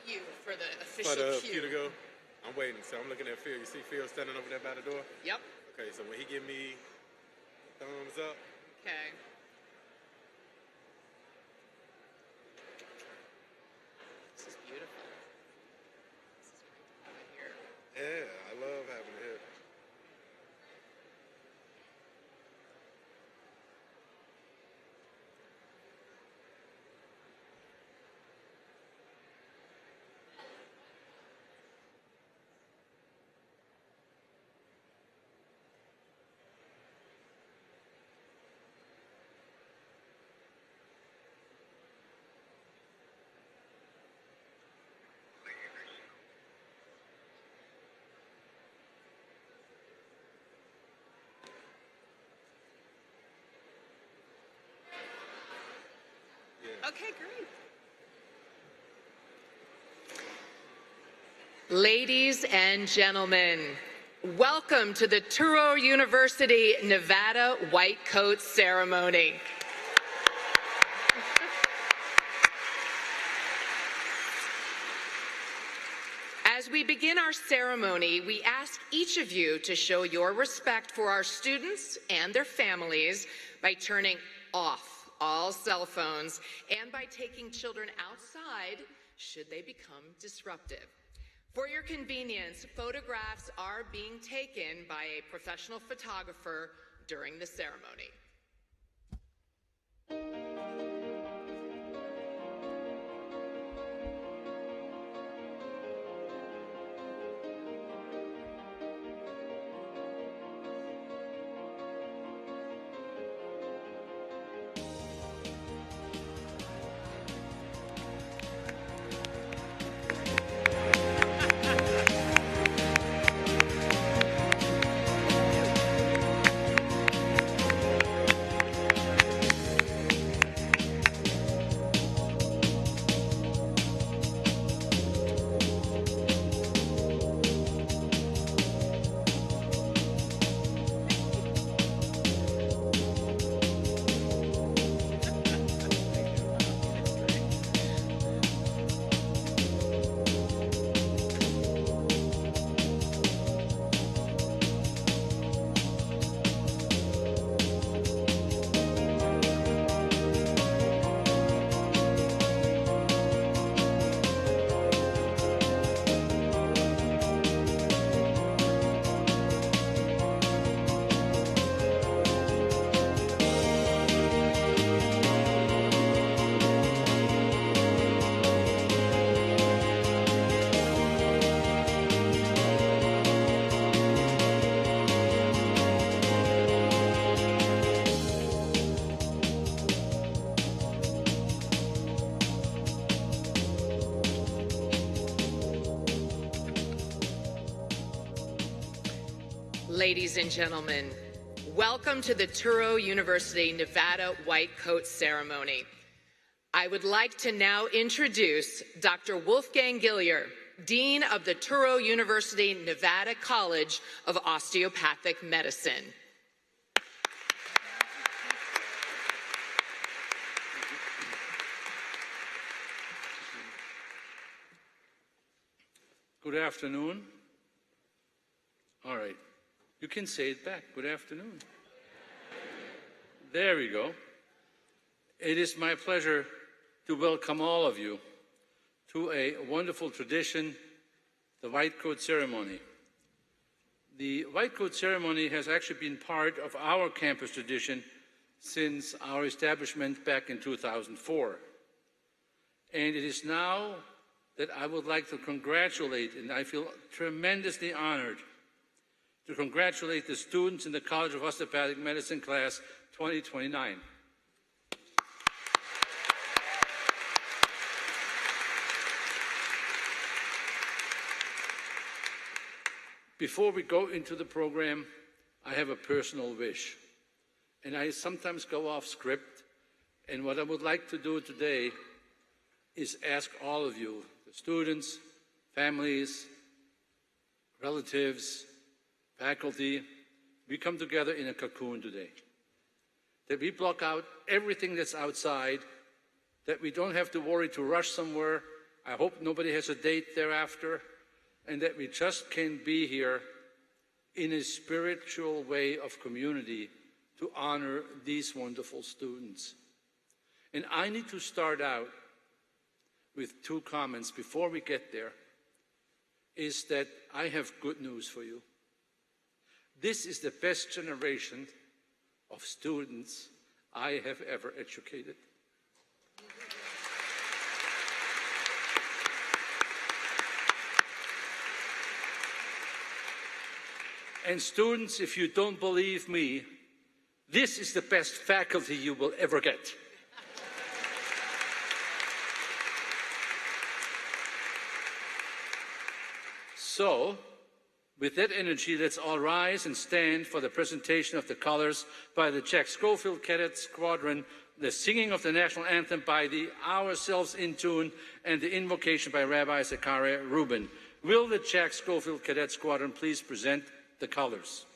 you for the For official the cue. cue to go? I'm waiting. So I'm looking at Phil. You see Phil standing over there by the door? Yep. Okay, so when he give me thumbs up. Okay. This is beautiful. This is great to have it here. Yeah, I love having it here. Okay, great. Ladies and gentlemen, welcome to the Touro University Nevada White Coat Ceremony. As we begin our ceremony, we ask each of you to show your respect for our students and their families by turning off all cell phones and by taking children outside should they become disruptive. For your convenience, photographs are being taken by a professional photographer during the ceremony. Ladies and gentlemen, welcome to the Touro University Nevada White Coat Ceremony. I would like to now introduce Dr. Wolfgang Gillier, Dean of the Touro University Nevada College of Osteopathic Medicine. Good afternoon. All right. You can say it back. Good afternoon. There we go. It is my pleasure to welcome all of you to a wonderful tradition, the White Coat Ceremony. The White Coat Ceremony has actually been part of our campus tradition since our establishment back in 2004. And it is now that I would like to congratulate, and I feel tremendously honored to congratulate the students in the College of Osteopathic Medicine class 2029. Before we go into the program, I have a personal wish. And I sometimes go off script, and what I would like to do today is ask all of you, the students, families, relatives, faculty, we come together in a cocoon today. That we block out everything that's outside, that we don't have to worry to rush somewhere, I hope nobody has a date thereafter, and that we just can be here in a spiritual way of community to honor these wonderful students. And I need to start out with two comments before we get there, is that I have good news for you. This is the best generation of students I have ever educated. And students, if you don't believe me, this is the best faculty you will ever get. So, with that energy, let's all rise and stand for the presentation of the colors by the Jack Schofield Cadet Squadron, the singing of the national anthem by the Ourselves in Tune, and the invocation by Rabbi Zachariah Rubin. Will the Jack Schofield Cadet Squadron please present the colors?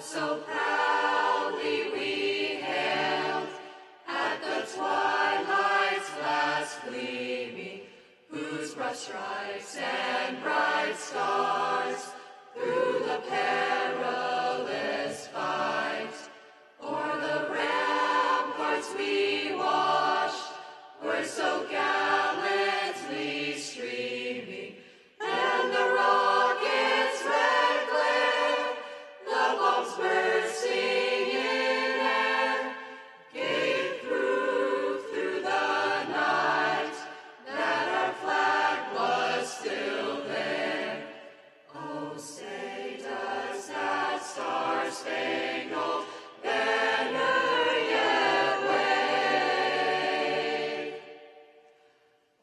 So proudly we hailed at the twilight's last gleaming, whose broad stripes and bright stars through the perilous fight o'er the ramparts we watched were so gallantly streaming, and the rockets' red glare, the bombs bursting in air, gave proof through the night that our flag was still there. Oh, say does that star-spangled banner yet wave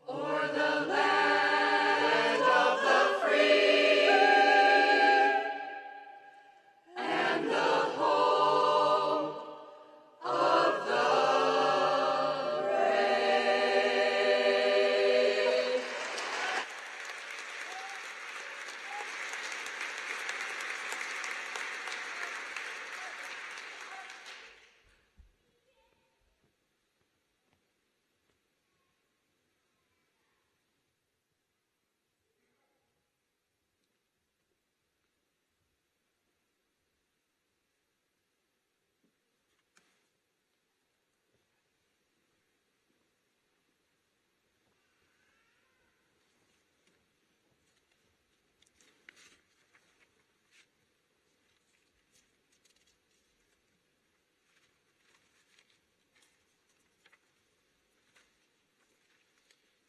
o'er the land of the free and the home of the brave?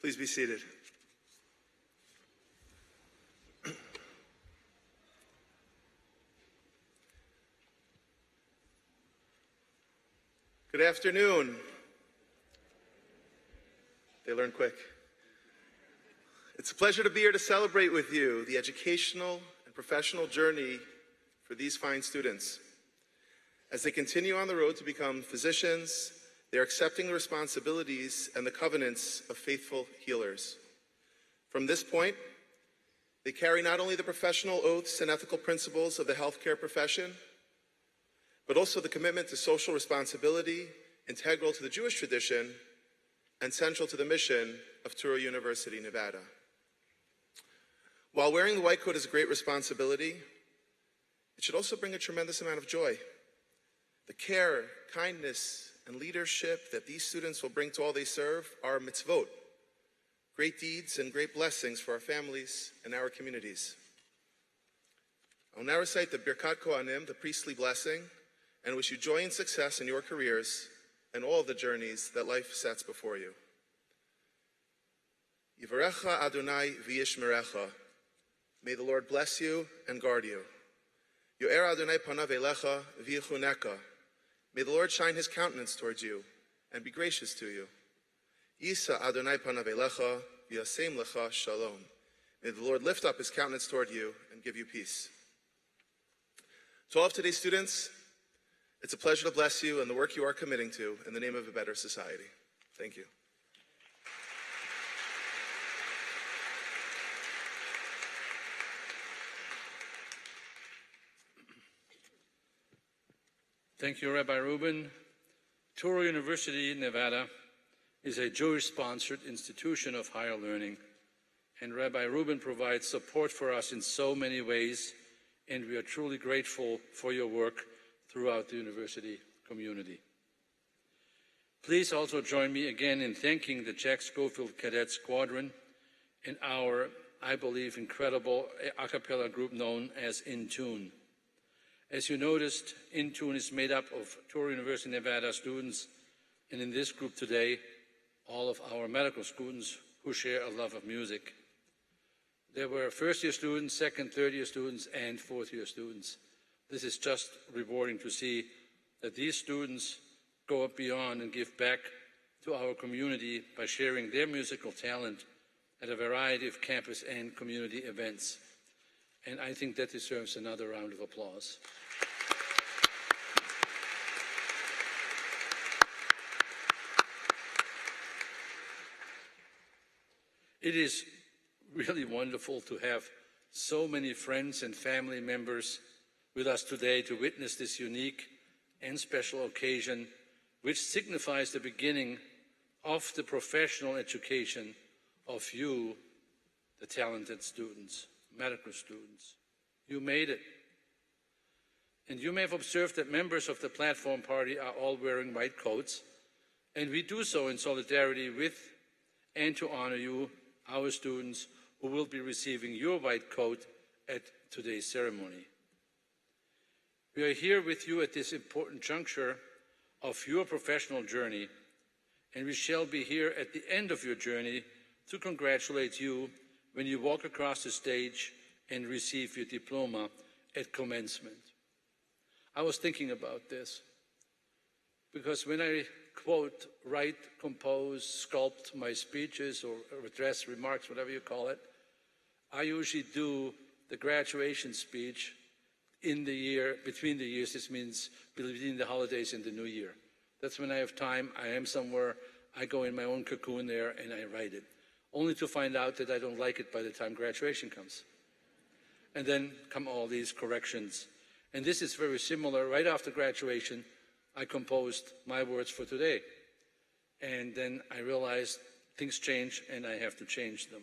Please be seated. Good afternoon. They learn quick. It's a pleasure to be here to celebrate with you the educational and professional journey for these fine students. As they continue on the road to become physicians, they are accepting the responsibilities and the covenants of faithful healers. From this point, they carry not only the professional oaths and ethical principles of the healthcare profession, but also the commitment to social responsibility, integral to the Jewish tradition, and central to the mission of Touro University, Nevada. While wearing the white coat is a great responsibility, it should also bring a tremendous amount of joy. The care, kindness, and leadership that these students will bring to all they serve are mitzvot, great deeds and great blessings for our families and our communities. I'll now recite the Birkat Kohanim, the priestly blessing, and wish you joy and success in your careers and all the journeys that life sets before you. Yivarecha Adonai v'yishmerecha. May the Lord bless you and guard you. Yo'er Adonai panav elecha v'yichuneka. May the Lord shine his countenance towards you and be gracious to you. Yisa Adonai panav elecha v'yasem lecha shalom. May the Lord lift up his countenance toward you and give you peace. To all of today's students, it's a pleasure to bless you and the work you are committing to in the name of a better society. Thank you. Thank you, Rabbi Rubin. Touro University, Nevada, is a Jewish-sponsored institution of higher learning, and Rabbi Rubin provides support for us in so many ways, and we are truly grateful for your work throughout the university community. Please also join me again in thanking the Jack Schofield Cadet Squadron and our, I believe, incredible a cappella group known as In Tune. As you noticed, In Tune is made up of Touro University, Nevada students, and in this group today, all of our medical students who share a love of music. There were first-year students, second, third-year students, and fourth-year students. This is just rewarding to see that these students go up beyond and give back to our community by sharing their musical talent at a variety of campus and community events. And I think that deserves another round of applause. It is really wonderful to have so many friends and family members with us today to witness this unique and special occasion, which signifies the beginning of the professional education of you, the talented students, medical students. You made it. And you may have observed that members of the platform party are all wearing white coats, and we do so in solidarity with and to honor you, our students, who will be receiving your white coat at today's ceremony. We are here with you at this important juncture of your professional journey, and we shall be here at the end of your journey to congratulate you when you walk across the stage and receive your diploma at commencement. I was thinking about this because when I quote, write, compose, sculpt my speeches or address remarks, whatever you call it, I usually do the graduation speech in the year, between the years. This means between the holidays and the new year. That's when I have time, I am somewhere, I go in my own cocoon there and I write it, only to find out that I don't like it by the time graduation comes. And then come all these corrections. And this is very similar. Right after graduation, I composed my words for today. And then I realized things change and I have to change them.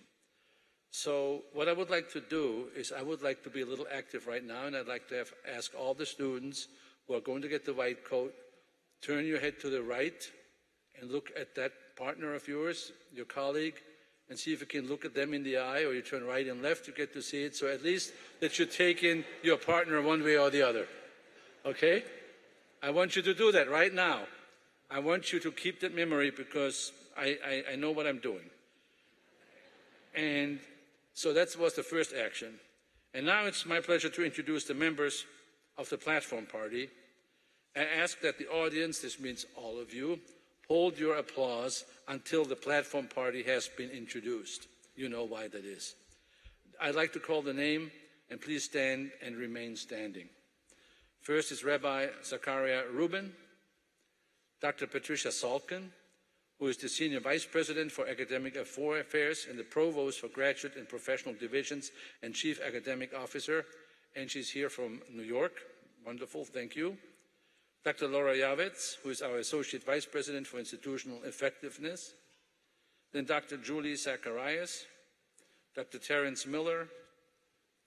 So what I would like to do is I would like to be a little active right now, and I'd like to ask all the students who are going to get the white coat, turn your head to the right and look at that partner of yours, your colleague, and see if you can look at them in the eye, or you turn right and left, you get to see it. So at least that you take in your partner one way or the other. Okay? I want you to do that right now. I want you to keep that memory because I know what I'm doing. And so that was the first action. And now it's my pleasure to introduce the members of the platform party. I ask that the audience, this means all of you, hold your applause until the platform party has been introduced. You know why that is. I'd like to call the name, and please stand and remain standing. First is Rabbi Zachariah Rubin, Dr. Patricia Salkin, who is the Senior Vice President for Academic Affairs and the Provost for Graduate and Professional Divisions and Chief Academic Officer, and she's here from New York. Wonderful, thank you. Dr. Laura Yavitz, who is our Associate Vice President for Institutional Effectiveness. Then Dr. Julie Zacharias, Dr. Terrence Miller,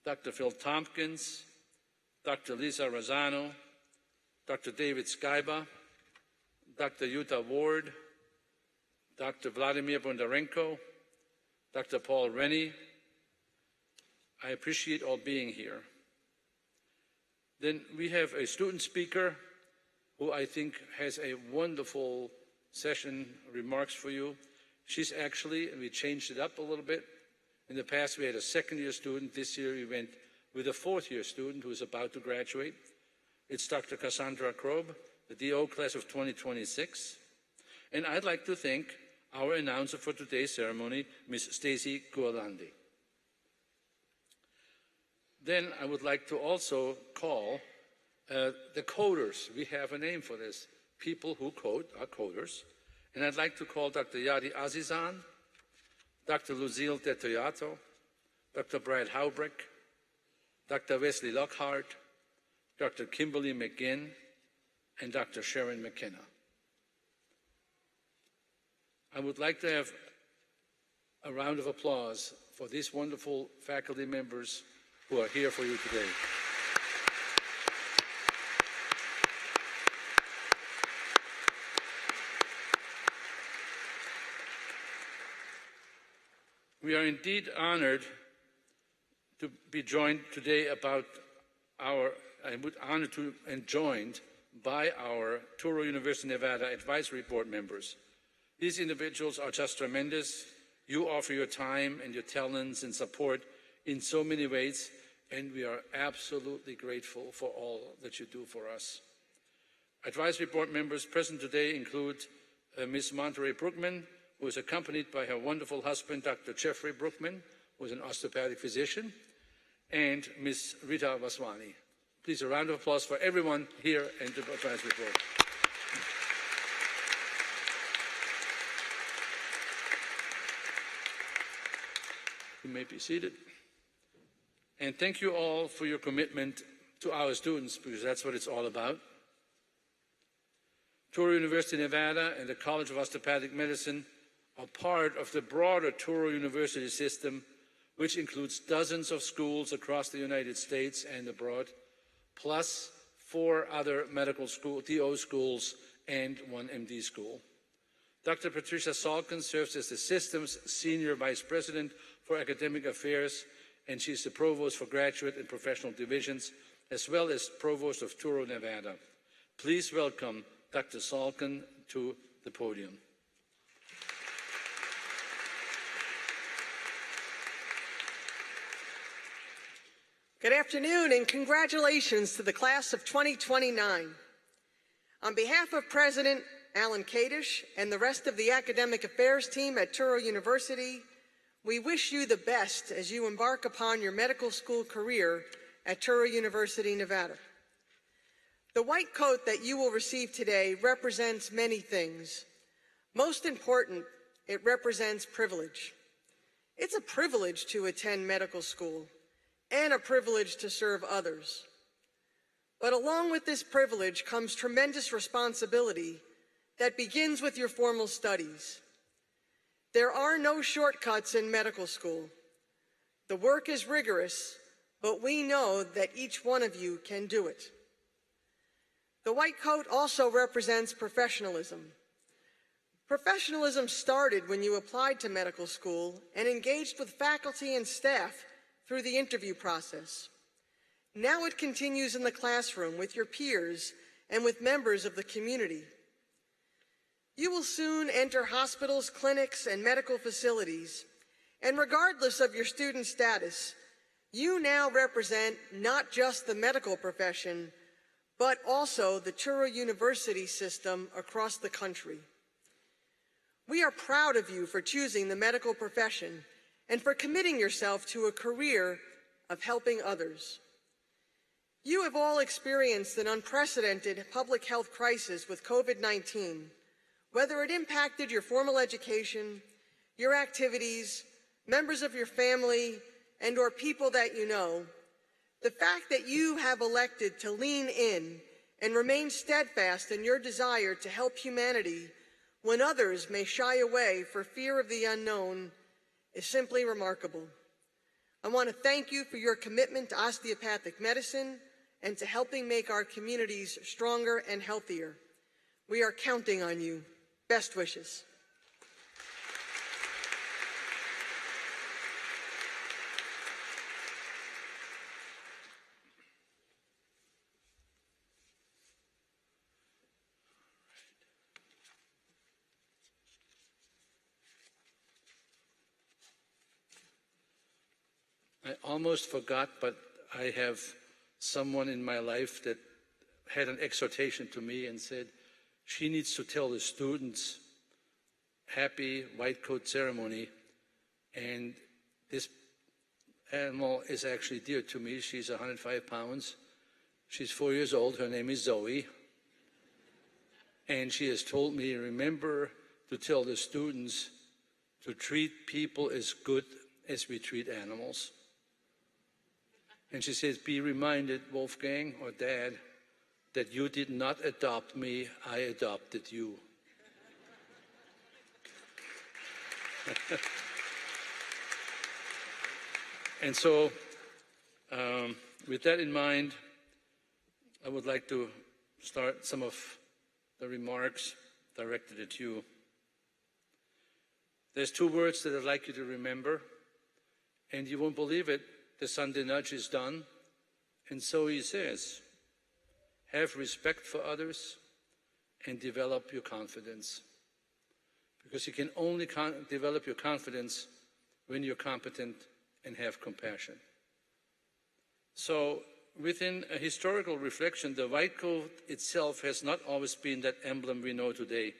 Dr. Phil Tompkins, Dr. Lisa Rosano, Dr. David Skyba, Dr. Yuta Ward, Dr. Vladimir Bondarenko, Dr. Paul Rennie. I appreciate all being here. Then we have a student speaker who I think has a wonderful session remarks for you. She's actually, and we changed it up a little bit. In the past, we had a second-year student. This year, we went with a fourth-year student who is about to graduate. It's Dr. Cassandra Krob, the DO class of 2026. And I'd like to thank our announcer for today's ceremony, Ms. Stacy Gualandi. Then I would like to also call the coders. We have a name for this. People who code are coders. And I'd like to call Dr. Yadi Azizan, Dr. Lucille Detoyato, Dr. Brad Haubrick, Dr. Wesley Lockhart, Dr. Kimberly McGinn, and Dr. Sharon McKenna. I would like to have a round of applause for these wonderful faculty members who are here for you today. We are indeed honored to be joined today joined by our Touro University, Nevada Advisory Board members. These individuals are just tremendous. You offer your time and your talents and support in so many ways, and we are absolutely grateful for all that you do for us. Advisory Board members present today include Ms. Monterey Brookman, who is accompanied by her wonderful husband, Dr. Jeffrey Brookman, who is an osteopathic physician, and Ms. Rita Vaswani. Please, a round of applause for everyone here in the Advisory Board. You may be seated. And thank you all for your commitment to our students, because that's what it's all about. Touro University, Nevada, and the College of Osteopathic Medicine are part of the broader Touro University system, which includes dozens of schools across the United States and abroad, plus 4 other medical school, DO schools, and 1 MD school. Dr. Patricia Salkin serves as the system's Senior Vice President for Academic Affairs, and she's the Provost for Graduate and Professional Divisions, as well as Provost of Touro, Nevada. Please welcome Dr. Salkin to the podium. Good afternoon and congratulations to the class of 2029. On behalf of President Alan Kadish and the rest of the academic affairs team at Touro University, we wish you the best as you embark upon your medical school career at Touro University, Nevada. The white coat that you will receive today represents many things. Most important, it represents privilege. It's a privilege to attend medical school and a privilege to serve others. But along with this privilege comes tremendous responsibility that begins with your formal studies. There are no shortcuts in medical school. The work is rigorous, but we know that each one of you can do it. The white coat also represents professionalism. Professionalism started when you applied to medical school and engaged with faculty and staff through the interview process. Now it continues in the classroom with your peers and with members of the community. You will soon enter hospitals, clinics, and medical facilities, and regardless of your student status, you now represent not just the medical profession, but also the Touro University system across the country. We are proud of you for choosing the medical profession and for committing yourself to a career of helping others. You have all experienced an unprecedented public health crisis with COVID-19, whether it impacted your formal education, your activities, members of your family, and/or people that you know. The fact that you have elected to lean in and remain steadfast in your desire to help humanity when others may shy away for fear of the unknown is simply remarkable. I want to thank you for your commitment to osteopathic medicine and to helping make our communities stronger and healthier. We are counting on you. Best wishes. I almost forgot, but I have someone in my life that had an exhortation to me and said she needs to tell the students happy white coat ceremony. And this animal is actually dear to me. She's 105 pounds. She's 4 years old. Her name is Zoe. And she has told me, remember to tell the students to treat people as good as we treat animals. And she says, be reminded, Wolfgang or Dad, that you did not adopt me, I adopted you. And so, with that in mind, I would like to start some of the remarks directed at you. There's two words that I'd like you to remember, and you won't believe it. The Sunday nudge is done, and so he says, have respect for others and develop your confidence. Because you can only develop your confidence when you're competent and have compassion. So within a historical reflection, the white coat itself has not always been that emblem we know today.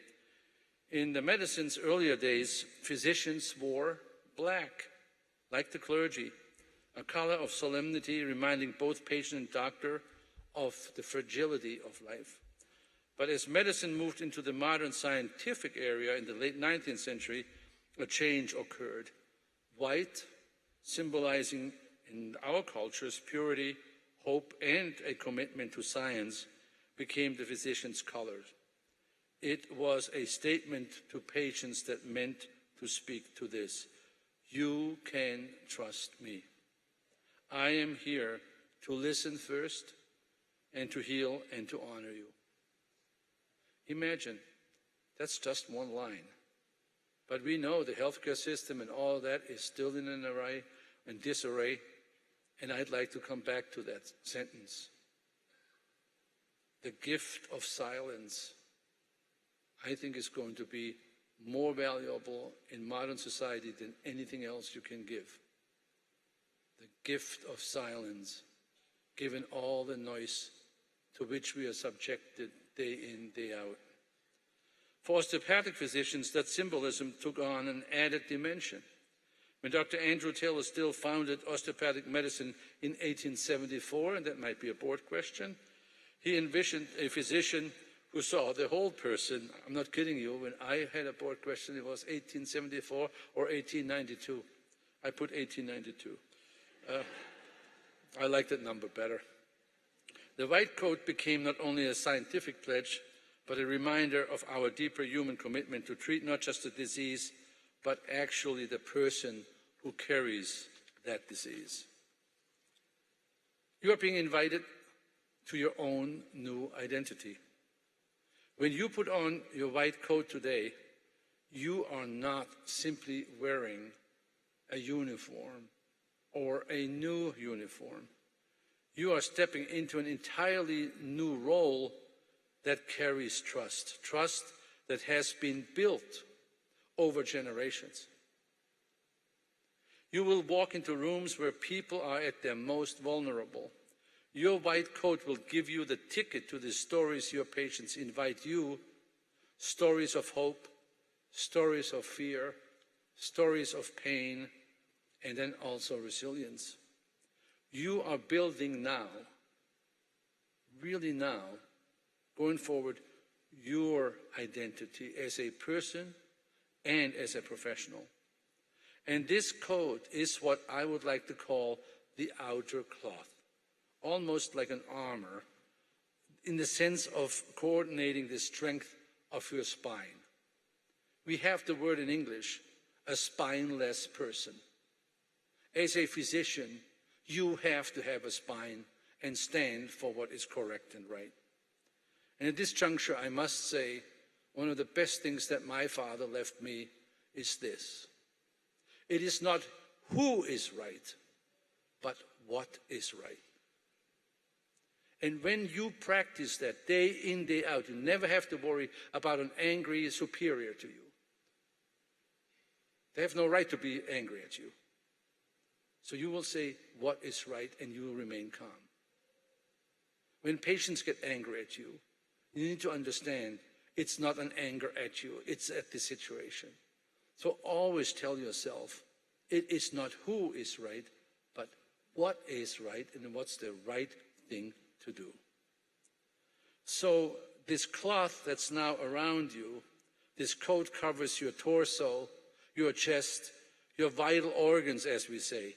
In the medicine's earlier days, physicians wore black, like the clergy, a color of solemnity reminding both patient and doctor of the fragility of life. But as medicine moved into the modern scientific area in the late 19th century, a change occurred. White, symbolizing in our cultures purity, hope, and a commitment to science, became the physician's color. It was a statement to patients that meant to speak to this. You can trust me. I am here to listen first and to heal and to honor you. Imagine, that's just one line. But we know the healthcare system and all that is still in an array and disarray, and I'd like to come back to that sentence. The gift of silence, I think, is going to be more valuable in modern society than anything else you can give. The gift of silence, given all the noise to which we are subjected day in, day out. For osteopathic physicians, that symbolism took on an added dimension. When Dr. Andrew Taylor Still founded osteopathic medicine in 1874, and that might be a board question, he envisioned a physician who saw the whole person. I'm not kidding you. When I had a board question, it was 1874 or 1892. I put 1892. I like that number better. The white coat became not only a scientific pledge, but a reminder of our deeper human commitment to treat not just the disease, but actually the person who carries that disease. You are being invited to your own new identity. When you put on your white coat today, you are not simply wearing a uniform or a new uniform. You are stepping into an entirely new role that carries trust, trust that has been built over generations. You will walk into rooms where people are at their most vulnerable. Your white coat will give you the ticket to the stories your patients invite you, stories of hope, stories of fear, stories of pain, and then also resilience. You are building now, really now, going forward, your identity as a person and as a professional. And this coat is what I would like to call the outer cloth, almost like an armor, in the sense of coordinating the strength of your spine. We have the word in English, a spineless person. As a physician, you have to have a spine and stand for what is correct and right. And at this juncture, I must say, one of the best things that my father left me is this. It is not who is right, but what is right. And when you practice that day in, day out, you never have to worry about an angry superior to you. They have no right to be angry at you. So you will say what is right and you will remain calm. When patients get angry at you, you need to understand it's not an anger at you, it's at the situation. So always tell yourself, it is not who is right, but what is right and what's the right thing to do. So this cloth that's now around you, this coat covers your torso, your chest, your vital organs, as we say.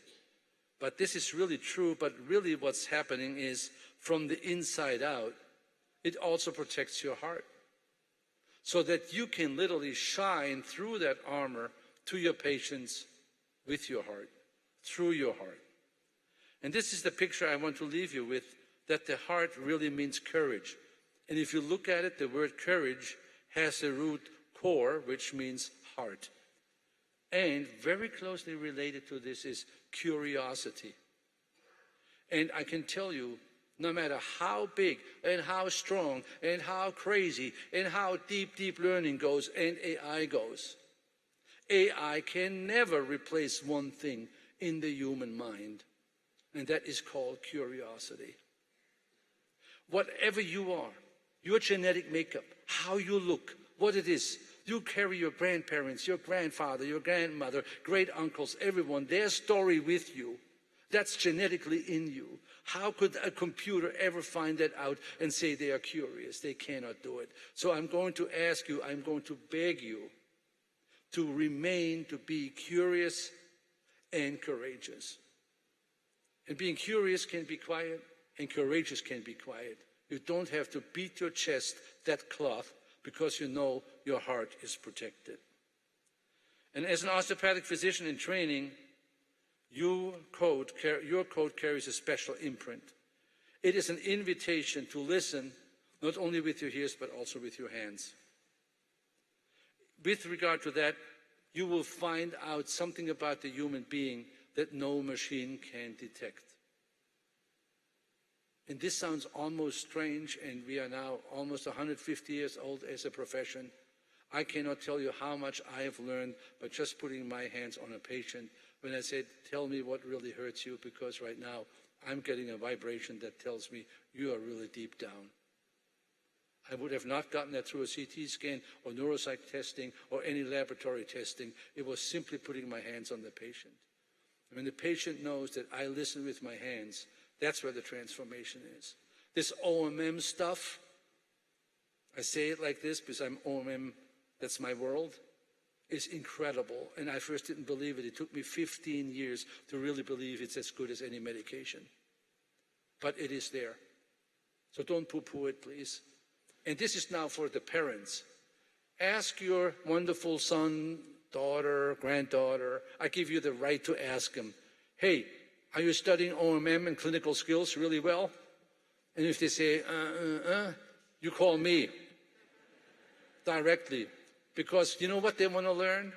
But this is really true, but really what's happening is from the inside out, it also protects your heart. So that you can literally shine through that armor to your patients with your heart, through your heart. And this is the picture I want to leave you with, that the heart really means courage. And if you look at it, the word courage has the root kor, which means heart. And very closely related to this is curiosity. And I can tell you, no matter how big and how strong and how crazy and how deep learning goes and AI goes, AI can never replace one thing in the human mind, and that is called curiosity. Whatever you are, your genetic makeup, how you look, what it is, you carry your grandparents, your grandfather, your grandmother, great uncles, everyone, their story with you. That's genetically in you. How could a computer ever find that out and say they are curious? They cannot do it. So I'm going to ask you, I'm going to beg you to remain, to be curious and courageous. And being curious can be quiet, and courageous can be quiet. You don't have to beat your chest that cloth because you know your heart is protected. And as an osteopathic physician in training, your code carries a special imprint. It is an invitation to listen, not only with your ears, but also with your hands. With regard to that, you will find out something about the human being that no machine can detect. And this sounds almost strange, and we are now almost 150 years old as a profession. I cannot tell you how much I have learned by just putting my hands on a patient when I said, tell me what really hurts you, because right now I'm getting a vibration that tells me you are really deep down. I would have not gotten that through a CT scan or neuropsych testing or any laboratory testing. It was simply putting my hands on the patient. And when the patient knows that I listen with my hands, that's where the transformation is. This OMM stuff, I say it like this because I'm OMM, that's my world, is incredible. And I first didn't believe it. It took me 15 years to really believe it's as good as any medication. But it is there. So don't poo-poo it, please. And this is now for the parents. Ask your wonderful son, daughter, granddaughter. I give you the right to ask them, hey, are you studying OMM and clinical skills really well? And if they say, you call me directly. Because you know what they want to learn?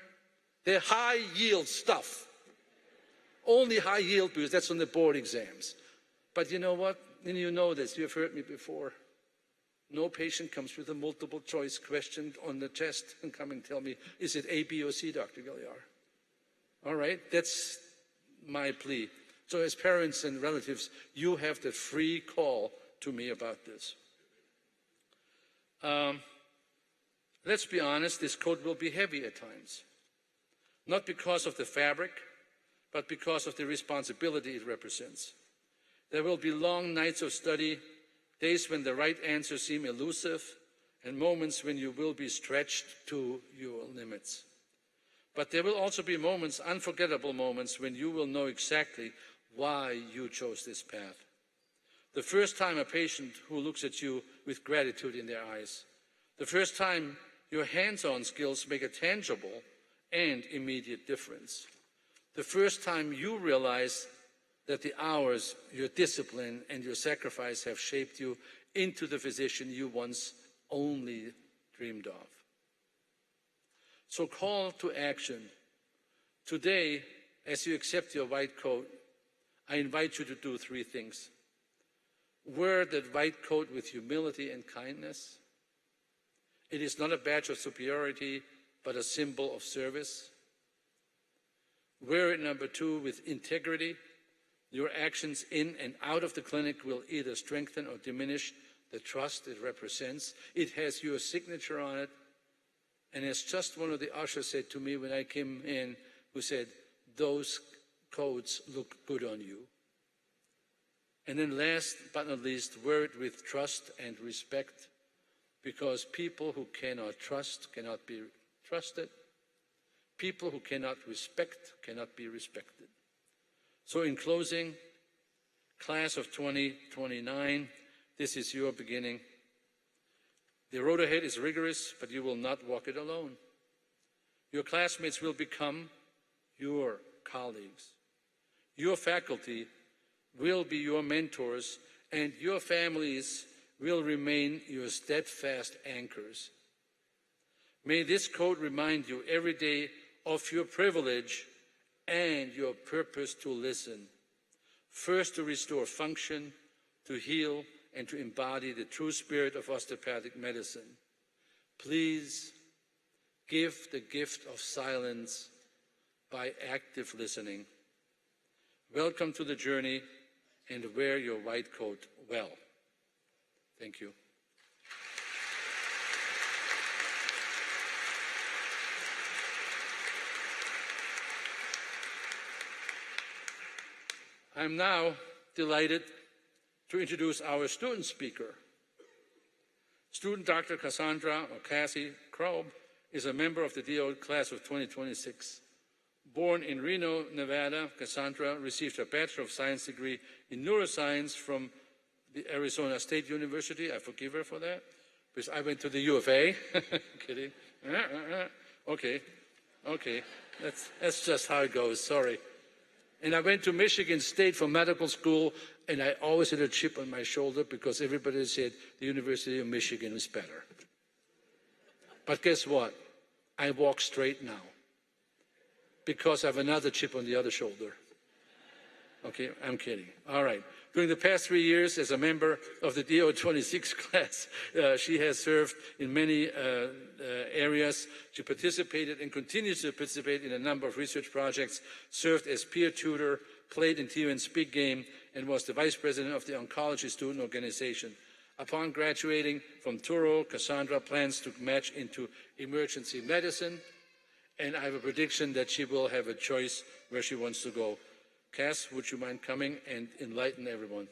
The high yield stuff. Only high yield because that's on the board exams. But you know what? And you know this, you've heard me before. No patient comes with a multiple choice question on the test and come and tell me, is it A, B, or C, Dr. Gilliar? All right, that's my plea. So as parents and relatives, you have the free call to me about this. Let's be honest, this coat will be heavy at times. Not because of the fabric, but because of the responsibility it represents. There will be long nights of study, days when the right answers seem elusive, and moments when you will be stretched to your limits. But there will also be moments, unforgettable moments, when you will know exactly why you chose this path. The first time a patient who looks at you with gratitude in their eyes. The first time your hands-on skills make a tangible and immediate difference. The first time you realize that the hours, your discipline, and your sacrifice have shaped you into the physician you once only dreamed of. So call to action. Today, as you accept your white coat, I invite you to do three things. Wear that white coat with humility and kindness. It is not a badge of superiority, but a symbol of service. Wear it, number two, with integrity. Your actions in and out of the clinic will either strengthen or diminish the trust it represents. It has your signature on it. And as just one of the ushers said to me when I came in, who said, those coats look good on you. And then last but not least, wear it with trust and respect, because people who cannot trust cannot be trusted. People who cannot respect cannot be respected. So in closing, class of 2029, this is your beginning. The road ahead is rigorous, but you will not walk it alone. Your classmates will become your colleagues. Your faculty will be your mentors, and your families will remain your steadfast anchors. May this code remind you every day of your privilege and your purpose to listen. First, to restore function, to heal, and to embody the true spirit of osteopathic medicine. Please give the gift of silence by active listening. Welcome to the journey, and wear your white coat well. Thank you. I'm now delighted to introduce our student speaker. Student Dr. Cassandra, or Cassie Krob, is a member of the DO class of 2026. Born in Reno, Nevada, Cassandra received her Bachelor of Science degree in neuroscience from the Arizona State University. I forgive her for that, because I went to the U of A. Kidding. Okay. That's just how it goes, sorry. And I went to Michigan State for medical school, and I always had a chip on my shoulder because everybody said the University of Michigan is better. But guess what? I walk straight now because I have another chip on the other shoulder. Okay, I'm kidding. All right. During the past 3 years as a member of the DO26 class, she has served in many areas. She participated and continues to participate in a number of research projects, served as peer tutor, played in TUN Speak Game, and was the vice president of the Oncology Student Organization. Upon graduating from Touro, Cassandra plans to match into emergency medicine, and I have a prediction that she will have a choice where she wants to go. Cass, would you mind coming and enlighten everyone?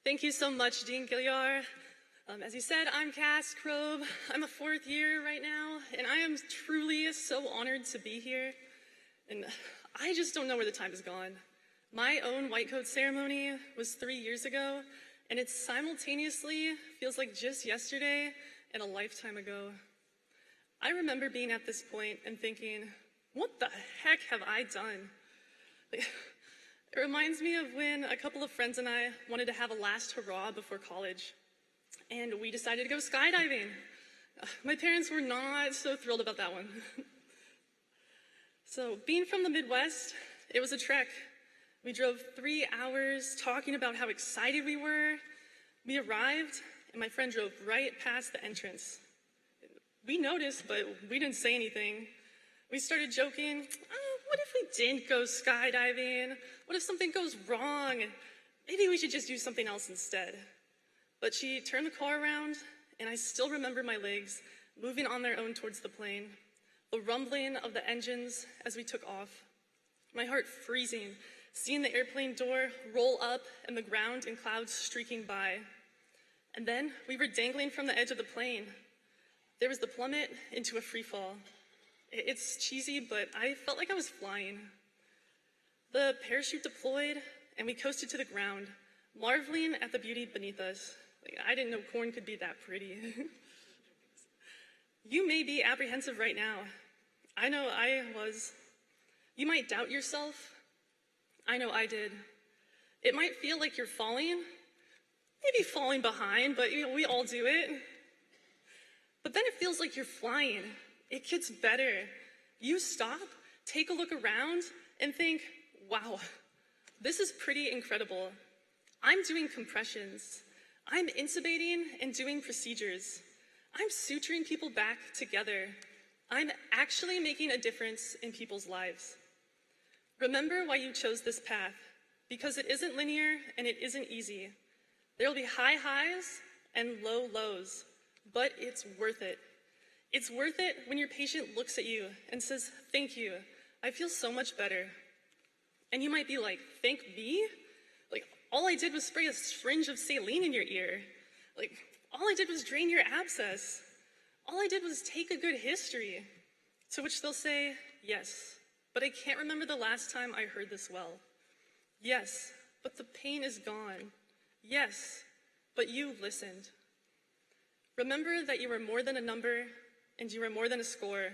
Thank you so much, Dean Gilliar. As you said, I'm Cass Krob. I'm a fourth year right now, and I am truly so honored to be here. And I just don't know where the time has gone. My own white coat ceremony was 3 years ago, and it simultaneously feels like just yesterday and a lifetime ago. I remember being at this point and thinking, what the heck have I done? It reminds me of when a couple of friends and I wanted to have a last hurrah before college, and we decided to go skydiving. My parents were not so thrilled about that one. So being from the Midwest, it was a trek. We drove 3 hours talking about how excited we were. We arrived, and my friend drove right past the entrance. We noticed, but we didn't say anything. We started joking, what if we didn't go skydiving? What if something goes wrong? Maybe we should just do something else instead. But she turned the car around, and I still remember my legs moving on their own towards the plane, the rumbling of the engines as we took off, my heart freezing, seeing the airplane door roll up and the ground in clouds streaking by. And then we were dangling from the edge of the plane. There was the plummet into a free fall. It's cheesy, but I felt like I was flying. The parachute deployed, and we coasted to the ground, marveling at the beauty beneath us. Like, I didn't know corn could be that pretty. You may be apprehensive right now. I know I was. You might doubt yourself. I know I did. It might feel like you're falling, maybe falling behind, but we all do it. But then it feels like you're flying. It gets better. You stop, take a look around, and think, wow, this is pretty incredible. I'm doing compressions. I'm intubating and doing procedures. I'm suturing people back together. I'm actually making a difference in people's lives. Remember why you chose this path, because it isn't linear and it isn't easy. There will be high highs and low lows, but it's worth it. It's worth it when your patient looks at you and says, thank you, I feel so much better. And you might be like, thank me? Like, all I did was spray a syringe of saline in your ear. Like, all I did was drain your abscess. All I did was take a good history. To which they'll say, yes, but I can't remember the last time I heard this well. Yes, but the pain is gone. Yes, but you listened. Remember that you were more than a number and you were more than a score.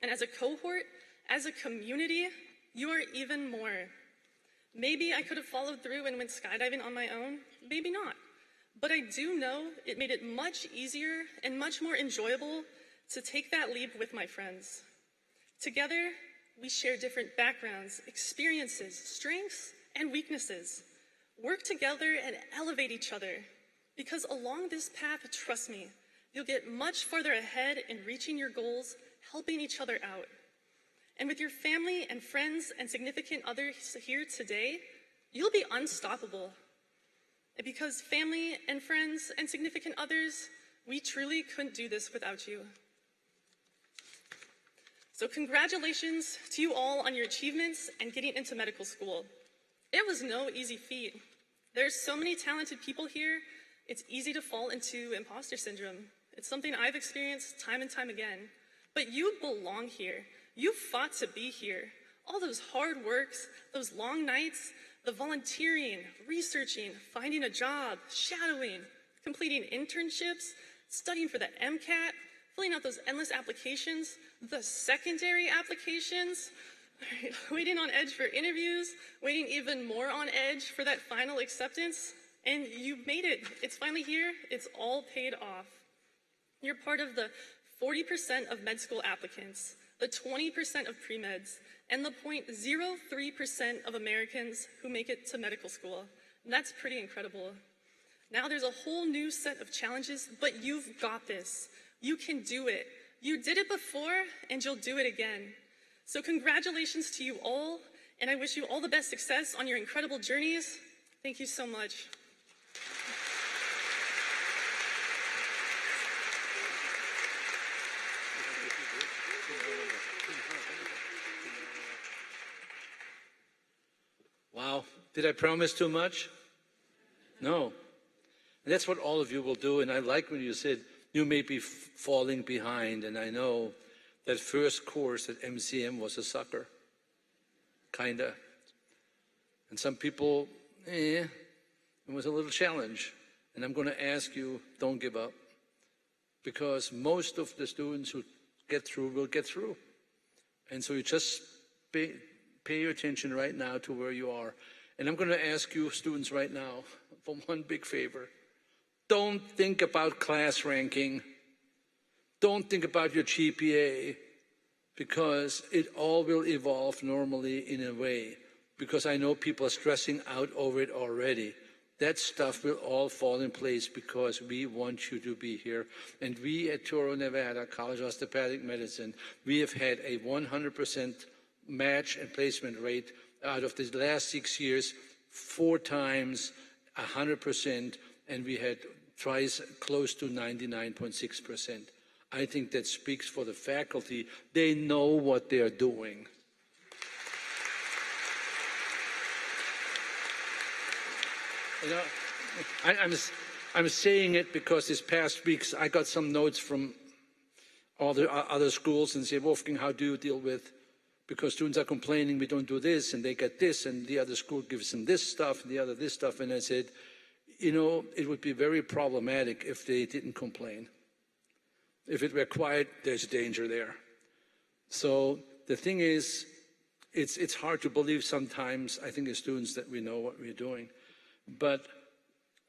And as a cohort, as a community, you are even more. Maybe I could have followed through and went skydiving on my own, maybe not. But I do know it made it much easier and much more enjoyable to take that leap with my friends. Together, we share different backgrounds, experiences, strengths, and weaknesses. Work together and elevate each other. Because along this path, trust me, you'll get much farther ahead in reaching your goals, helping each other out. And with your family and friends and significant others here today, you'll be unstoppable. Because family and friends and significant others, we truly couldn't do this without you. So congratulations to you all on your achievements and getting into medical school. It was no easy feat. There's so many talented people here, it's easy to fall into imposter syndrome. It's something I've experienced time and time again. But you belong here. You fought to be here. All those hard works, those long nights, the volunteering, researching, finding a job, shadowing, completing internships, studying for the MCAT, filling out those endless applications, the secondary applications, waiting on edge for interviews, waiting even more on edge for that final acceptance, and you made it. It's finally here. It's all paid off. You're part of the 40% of med school applicants, the 20% of pre-meds, and the 0.03% of Americans who make it to medical school. And that's pretty incredible. Now there's a whole new set of challenges, but you've got this. You can do it. You did it before, and you'll do it again. So congratulations to you all, and I wish you all the best success on your incredible journeys. Thank you so much. Wow, did I promise too much? No. And that's what all of you will do, and I like when you said you may be falling behind, and I know that first course at MCM was a sucker, kinda. And some people, it was a little challenge. And I'm gonna ask you, don't give up. Because most of the students who get through will get through. And so you just pay your attention right now to where you are. And I'm gonna ask you students right now for one big favor. Don't think about class ranking. Don't think about your GPA, because it all will evolve normally in a way, because I know people are stressing out over it already. That stuff will all fall in place because we want you to be here. And we at Touro, Nevada, College of Osteopathic Medicine, we have had a 100% match and placement rate out of the last 6 years, 4 times 100%, and we had twice close to 99.6%. I think that speaks for the faculty. They know what they're doing. You know, I'm saying it because this past weeks I got some notes from all the other schools and say, Wolfgang, how do you deal with because students are complaining we don't do this and they get this and the other school gives them this stuff and the other this stuff. And I said, you know, it would be very problematic if they didn't complain. If it were quiet, there's danger there. So the thing is, it's hard to believe sometimes, I think as students, that we know what we're doing. But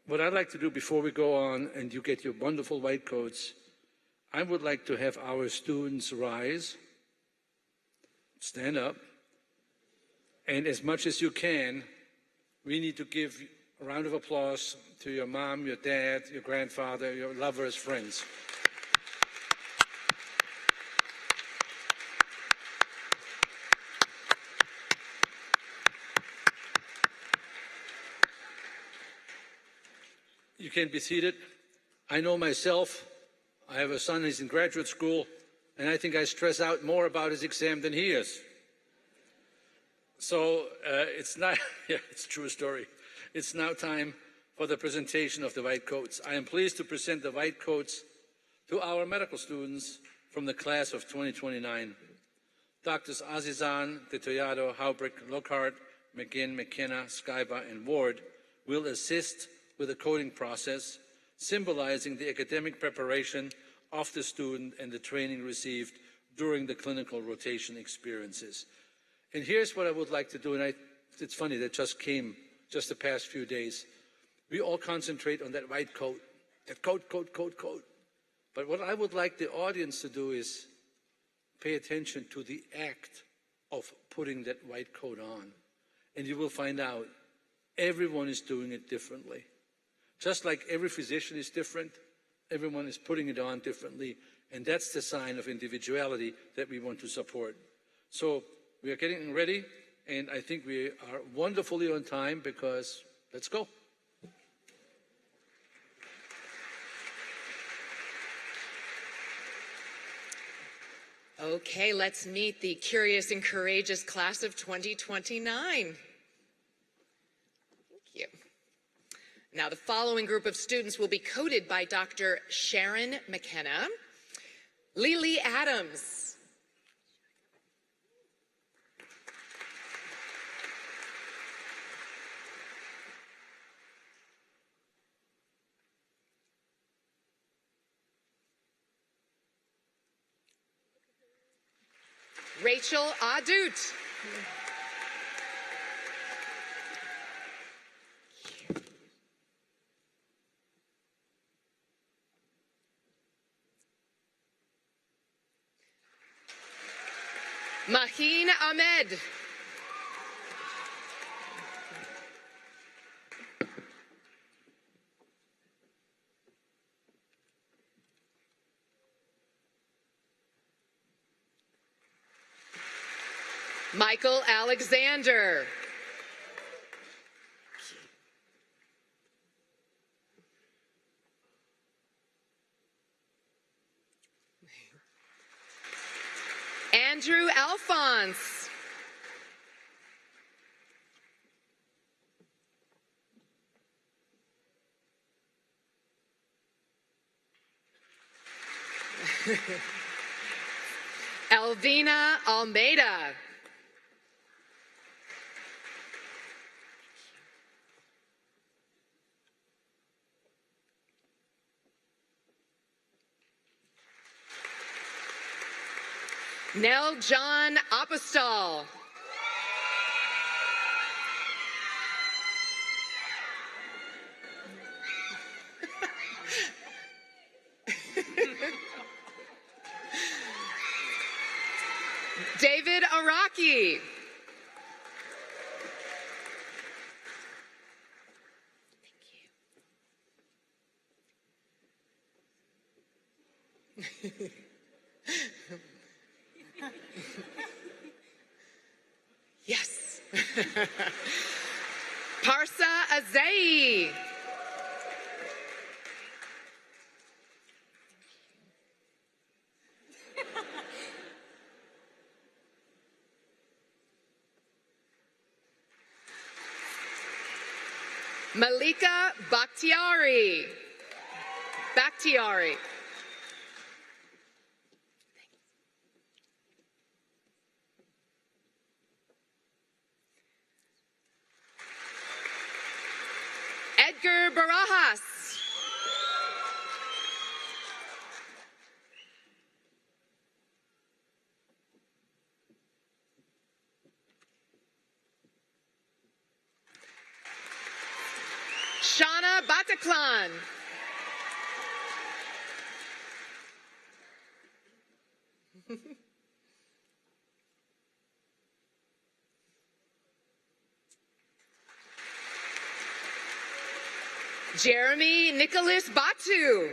what I'd like to do before we go on and you get your wonderful white coats, I would like to have our students rise, stand up, and as much as you can, we need to give a round of applause to your mom, your dad, your grandfather, your lovers, friends. You can be seated. I know myself, I have a son, he's in graduate school, and I think I stress out more about his exam than he is. So it's not, yeah, it's a true story. It's now time for the presentation of the white coats. I am pleased to present the white coats to our medical students from the class of 2029. Doctors Azizan, Detoyado, Haubrick, Lockhart, McGinn, McKenna, Skyba, and Ward will assist with the coding process, symbolizing the academic preparation of the student and the training received during the clinical rotation experiences. And here's what I would like to do, and it's funny, that just came just the past few days. We all concentrate on that white coat, that coat. But what I would like the audience to do is pay attention to the act of putting that white coat on. And you will find out everyone is doing it differently. Just like every physician is different, everyone is putting it on differently, and that's the sign of individuality that we want to support. So we are getting ready, and I think we are wonderfully on time because let's go. Okay, let's meet the curious and courageous class of 2029. Thank you. Now, the following group of students will be coded by Dr. Sharon McKenna, Lily Adams, Rachel Adut, Maheen Ahmed, Michael Alexander, Andrew Alphonse, Elvina Almeida, Nell John Apostol, David Araki, yes. Parsa Azei, Malika Bakhtiari. Oscar Barajas. Shauna Bataclan. Jeremy Nicholas Batu.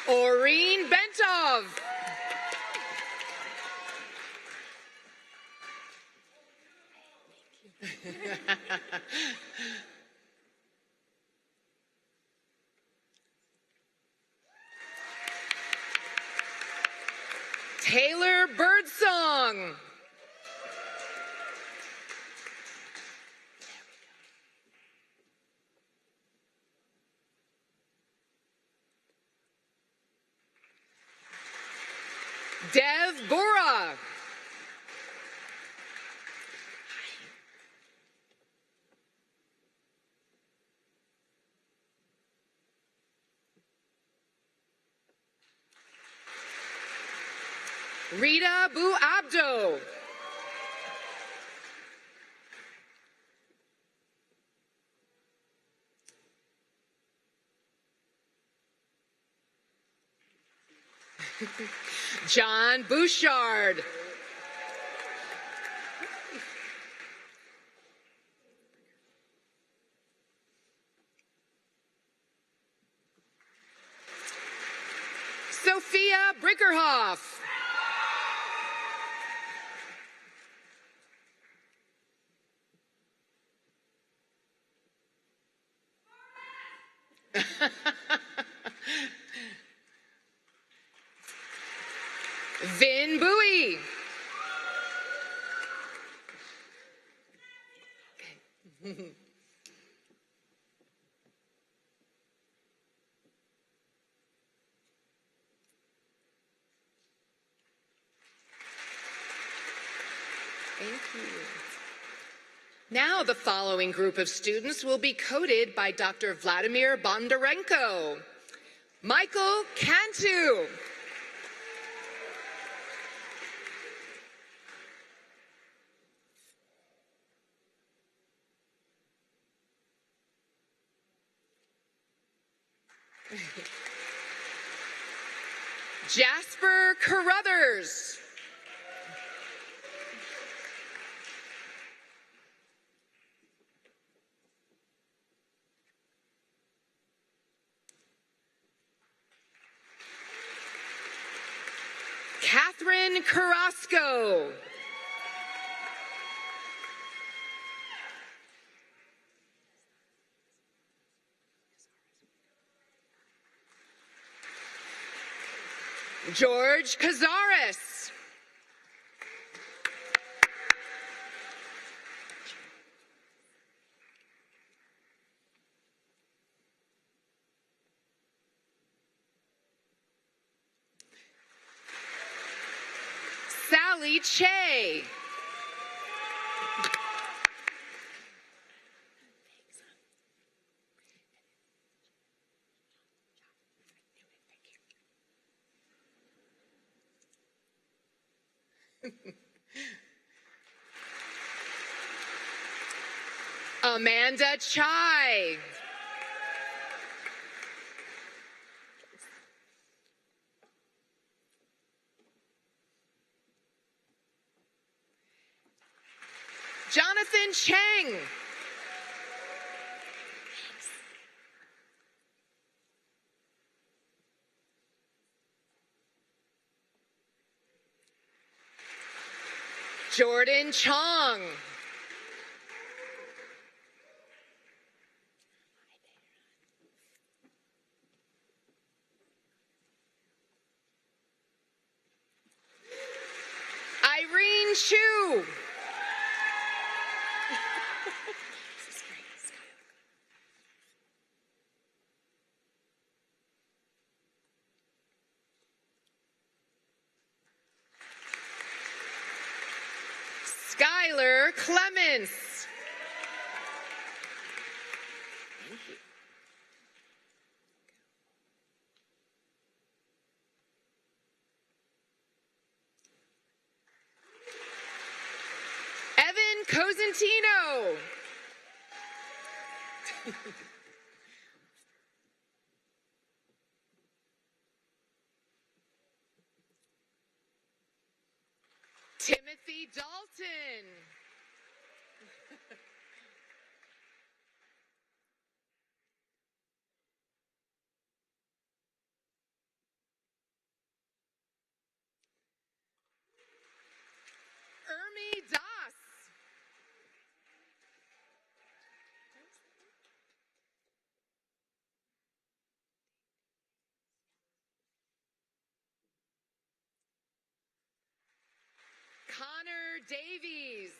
Oreen Bentov. Taylor Birdsong. Dev Bora. Rita Bu Abdo. John Bouchard. Sophia Brickerhoff. Vin Bowie. Thank you. Now the following group of students will be coded by Dr. Vladimir Bondarenko. Michael Cantu. Jasper Carruthers. Catherine Carrasco. George Cazares. Sally Che. Amanda Chai. Jonathan Cheng. Jordan Chong. Irene Chu. Tyler Clements. Evan Cosentino. Timothy Dalton. Ermi Das. Connor Davies.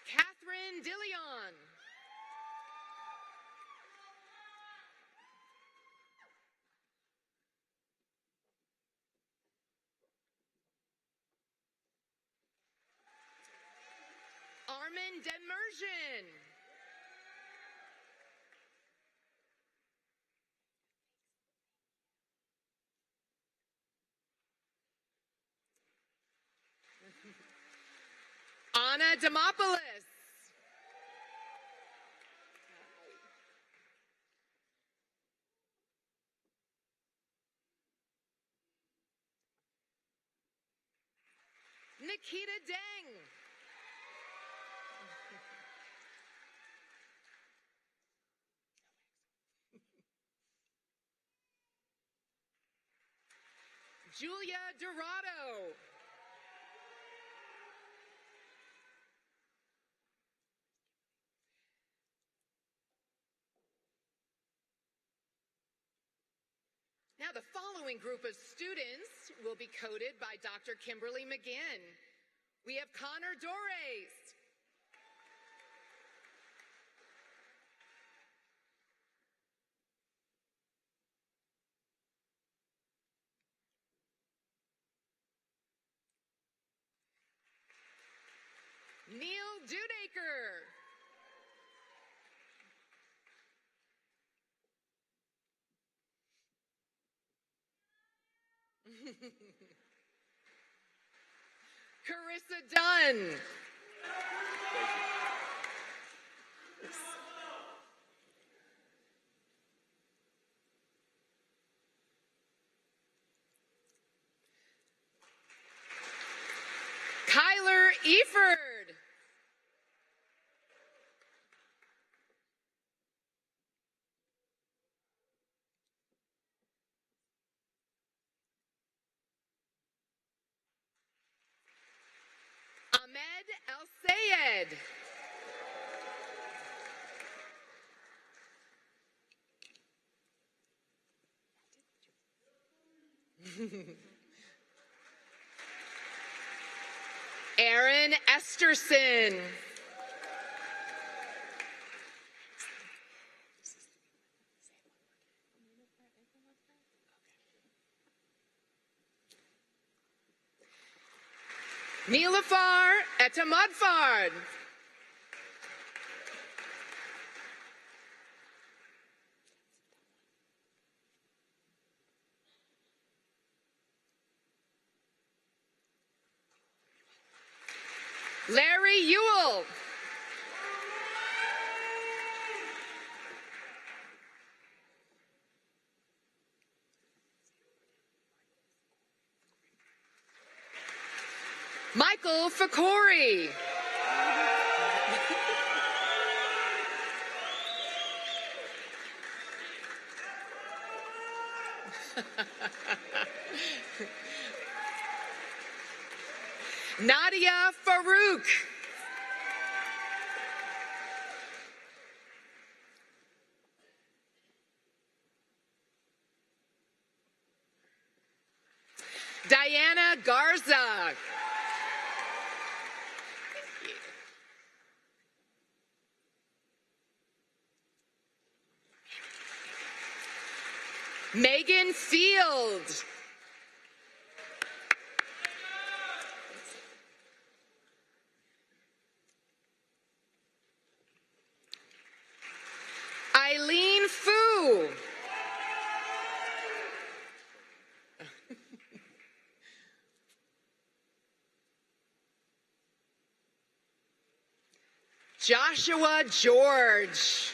Catherine Dillion. Armin Denmergen. Anna Demopoulos. Nikita Deng. Julia Dorado. Now, the following group of students will be coded by Dr. Kimberly McGinn. We have Connor Dores. Neil Dudaker. Carissa Dunn. Kyler Eford. Ahmed El Sayed. Aaron Esterson. Nilafar Etamudfard. Larry Ewell. Michael Fakori. Nadia Farouk. Diana Garza. Megan Field. Eileen Fu. Joshua George.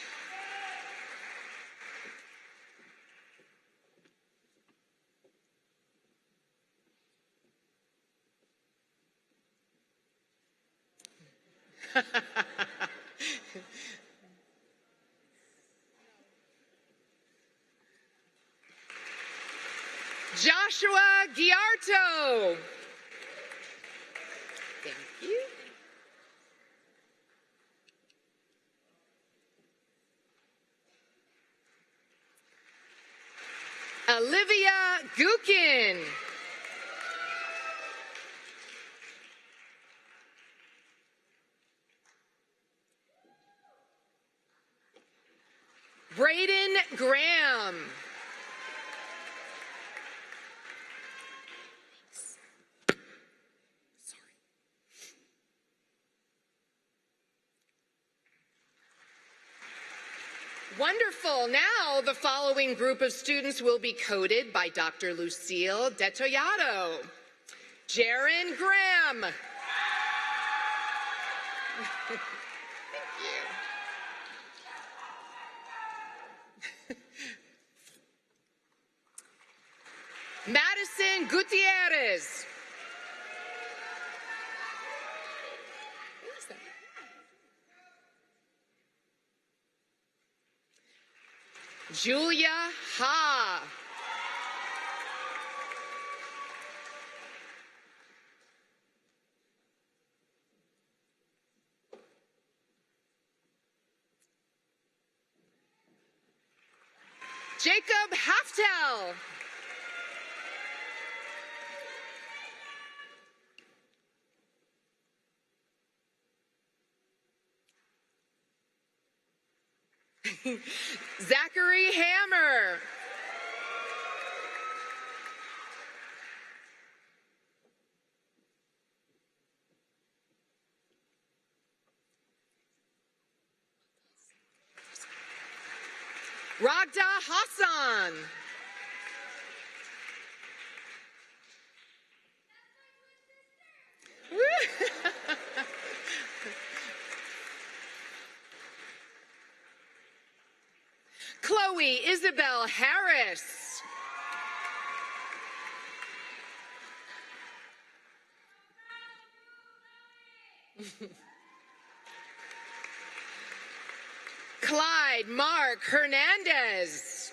Joshua Giarto. Thank you. Olivia Gukin. Braden Graham. Wonderful. Now the following group of students will be coded by Dr. Lucille Detoyato. Jaron Graham. Thank you. Madison Gutierrez. Julia Ha. Jacob Haftel. Zachary Hammer. Ragda Hassan. Chloe Isabel Harris. Clyde Mark Hernandez.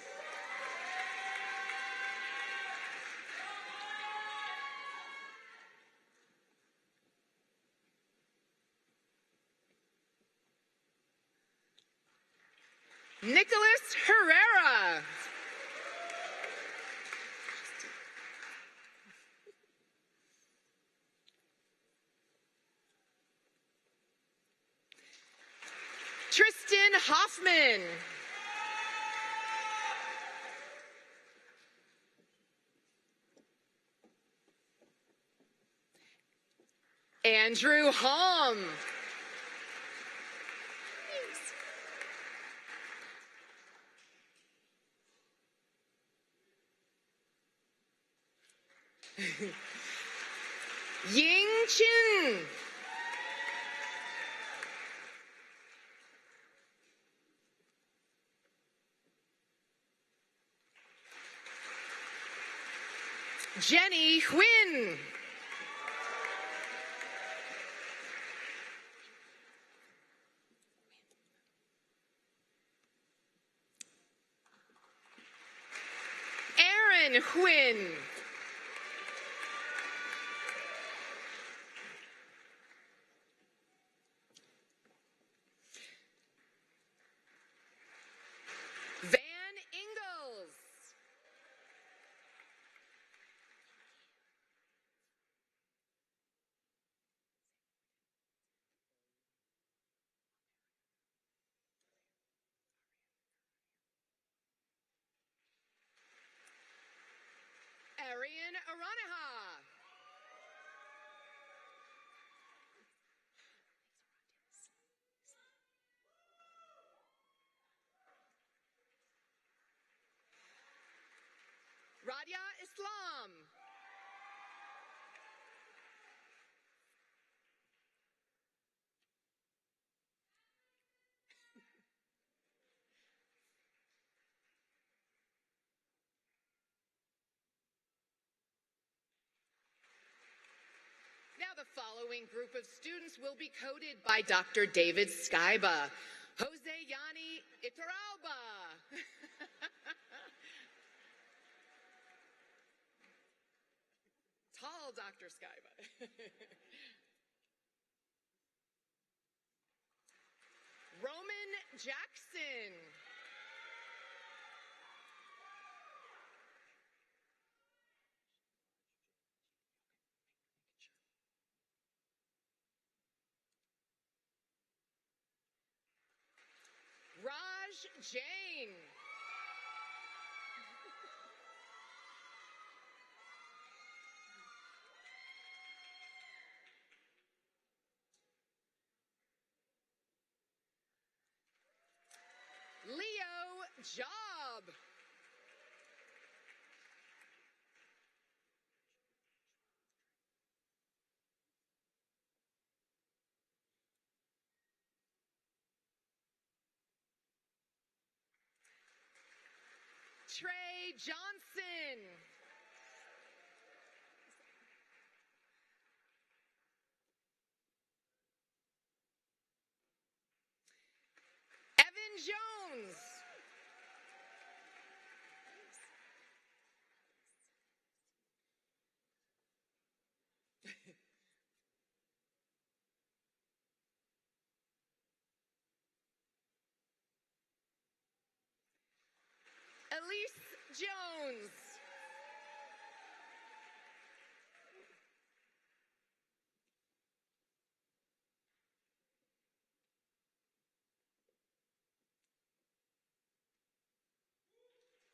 Nicholas Herrera. Tristan Hoffman. Andrew Holm. Ying Chin. Jenny Huynh. Aaron Huynh. Van Ingalls. Aranaha. Radia Islam. Now the following group of students will be coded by Dr. David Skyba. Jose Yani Ituralba. Tall Dr. Skyba. Roman Jackson. Raj Jain. Leo Job. Trey Johnson. Evan Jones. Elise Jones.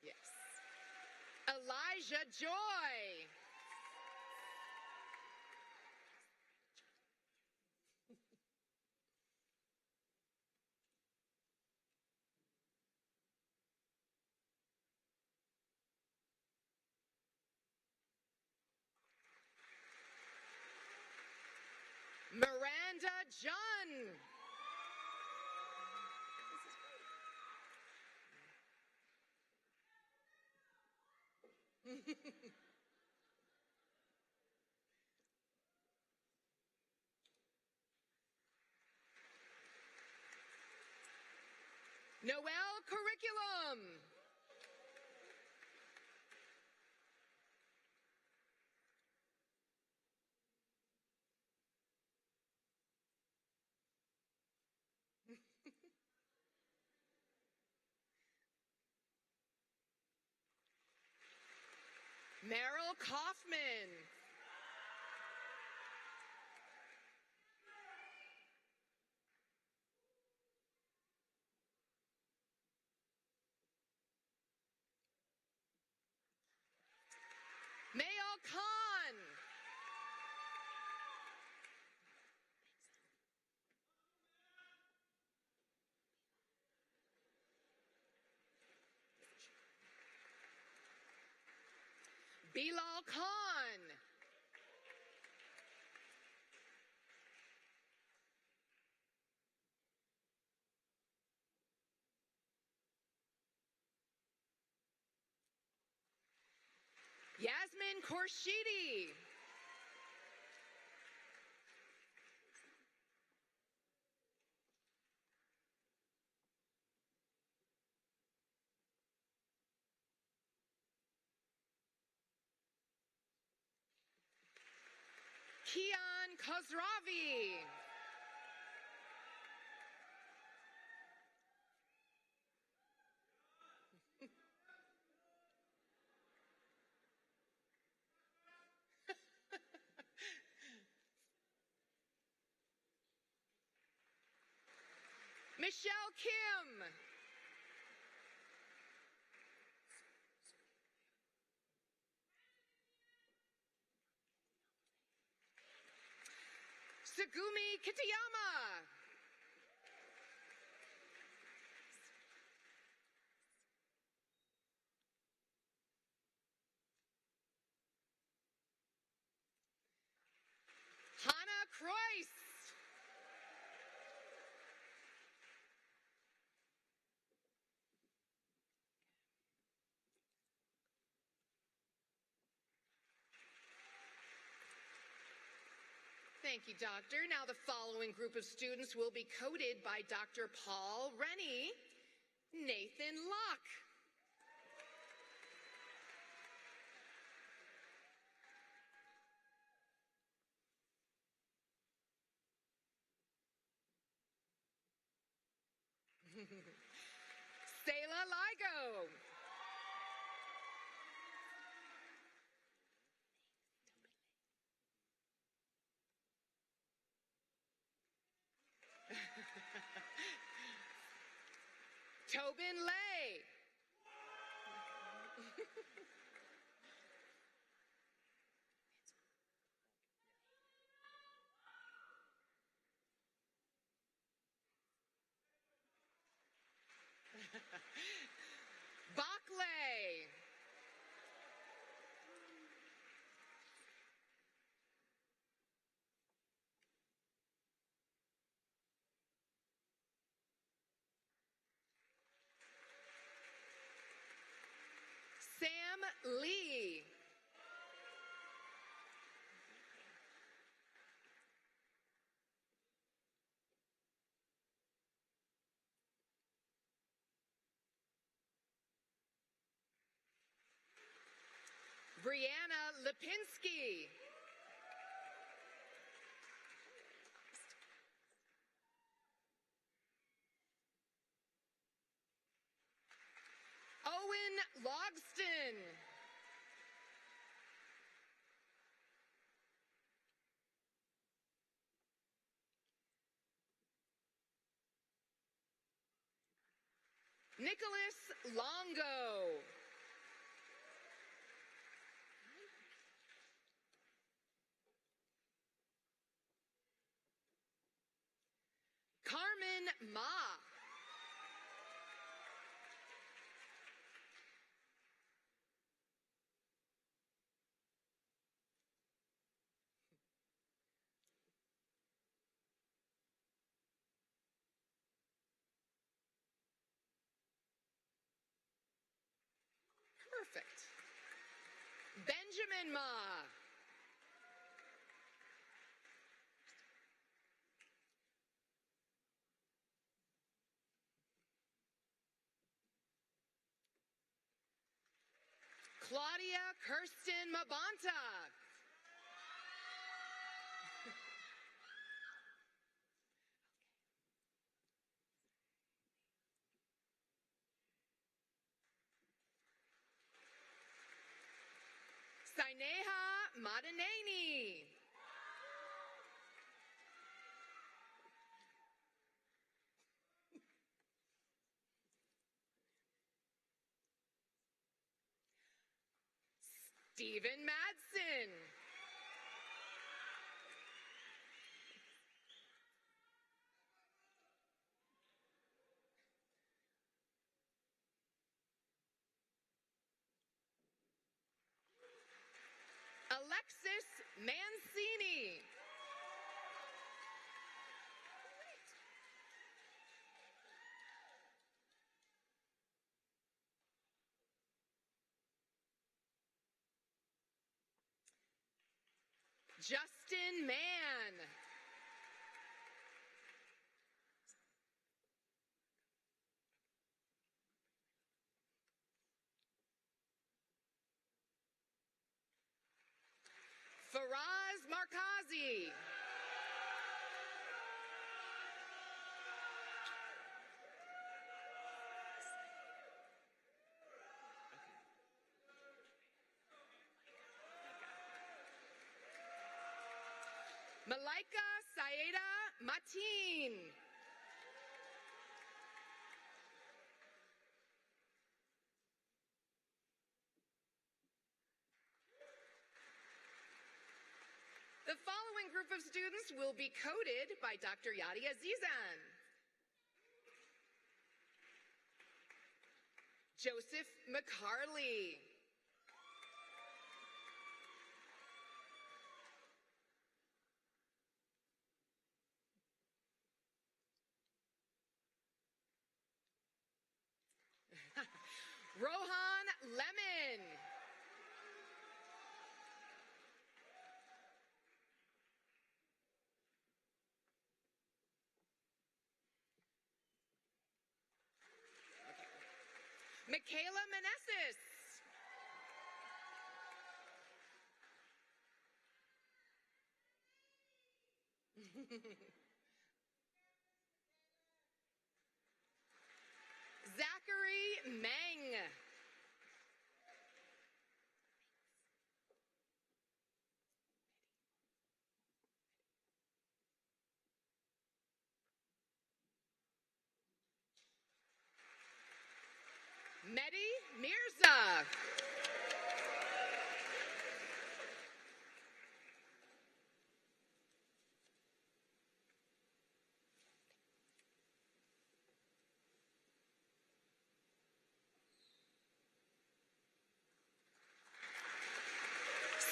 Yes. Elijah Joy. Miranda Junn. Noel Curriculum. Meryl Kaufman. Mayal Khan. Bilal Khan. Yasmin Khorshidi. Kian Khosravi. Michelle Kim. Tsugumi Kitayama. Hannah Kreuz. Thank you, Doctor. Now the following group of students will be coded by Dr. Paul Rennie, Nathan Locke. Selah Ligo. Tobin Lay. Backley. Sam Lee. Brianna Lipinski. Owen Logston. Nicholas Longo. Carmen Ma. Perfect. Benjamin Ma. Claudia Kirsten Mabanta. Saineha Madaneni. Stephen Madsen. Alexis Mancini. Justin Mann. Faraz Markazi. Malaika Saeda Mateen. The following following group of students will be coded by Dr. Yadi Azizan. Joseph McCarley. Rohan Lemon. Michaela Meneses. Zachary Meng. Mehdi Mirza.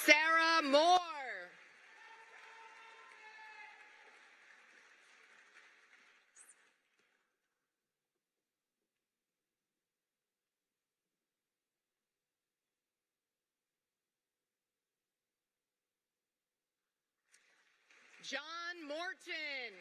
Sarah Moore. John Morton.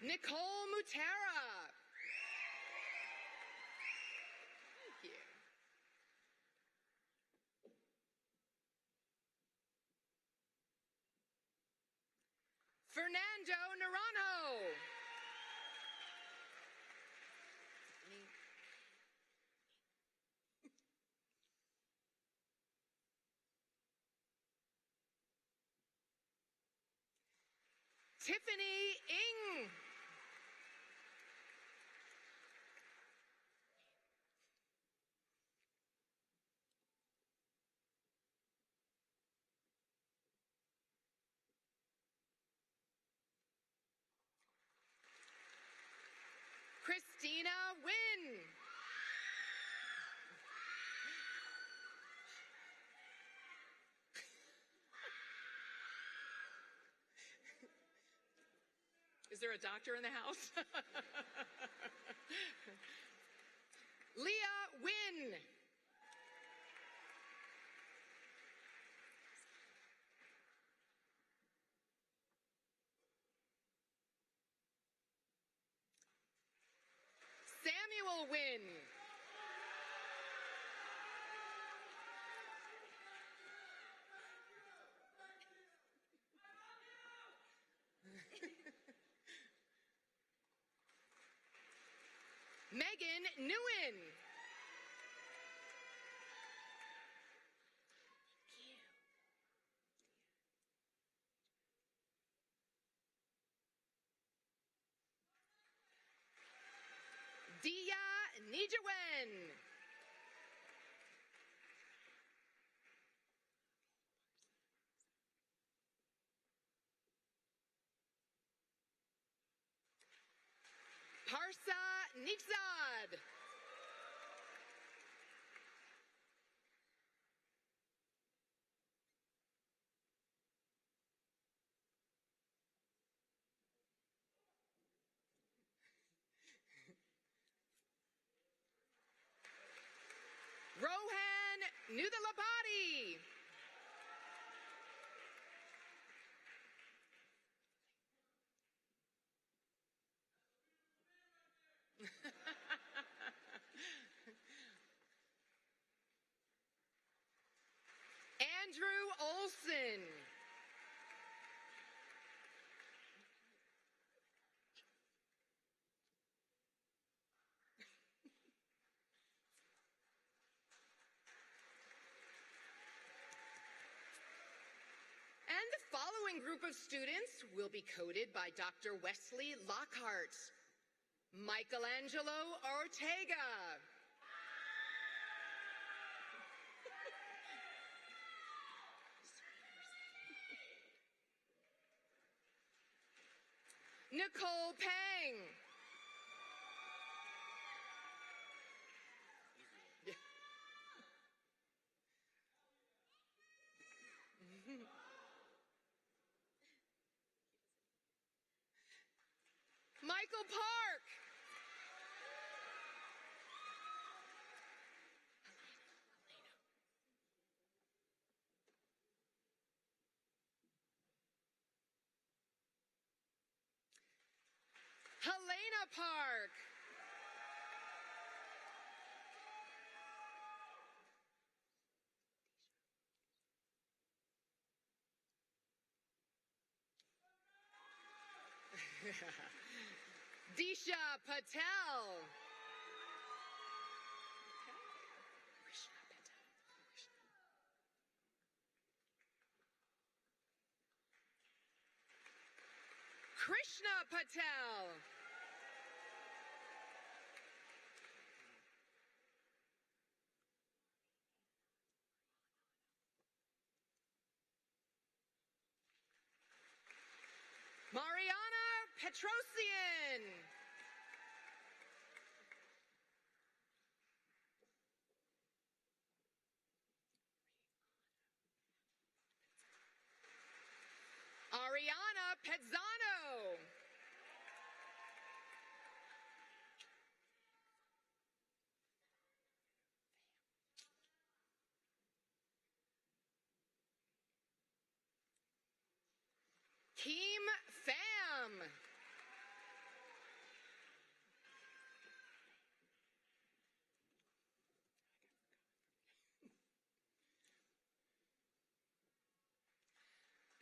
Nicole Mutera. Thank you. Fernando Naranjo. Tiffany Ng. Christina Wynn. Is there a doctor in the house? Leah Wynn. Samuel Wynn. Megan Nguyen. Dia Nijawen. Parsa Nixad. Rohan Nudalabadi. Andrew Olson. the following group of students will be coded by Dr. Wesley Lockhart. Michelangelo Ortega. Nicole Pang. Yeah. Michael Park. Helena Park. Disha Patel. Krishna Patel. Mariana Petrosian. Ariana Pezzano. Keem Pham.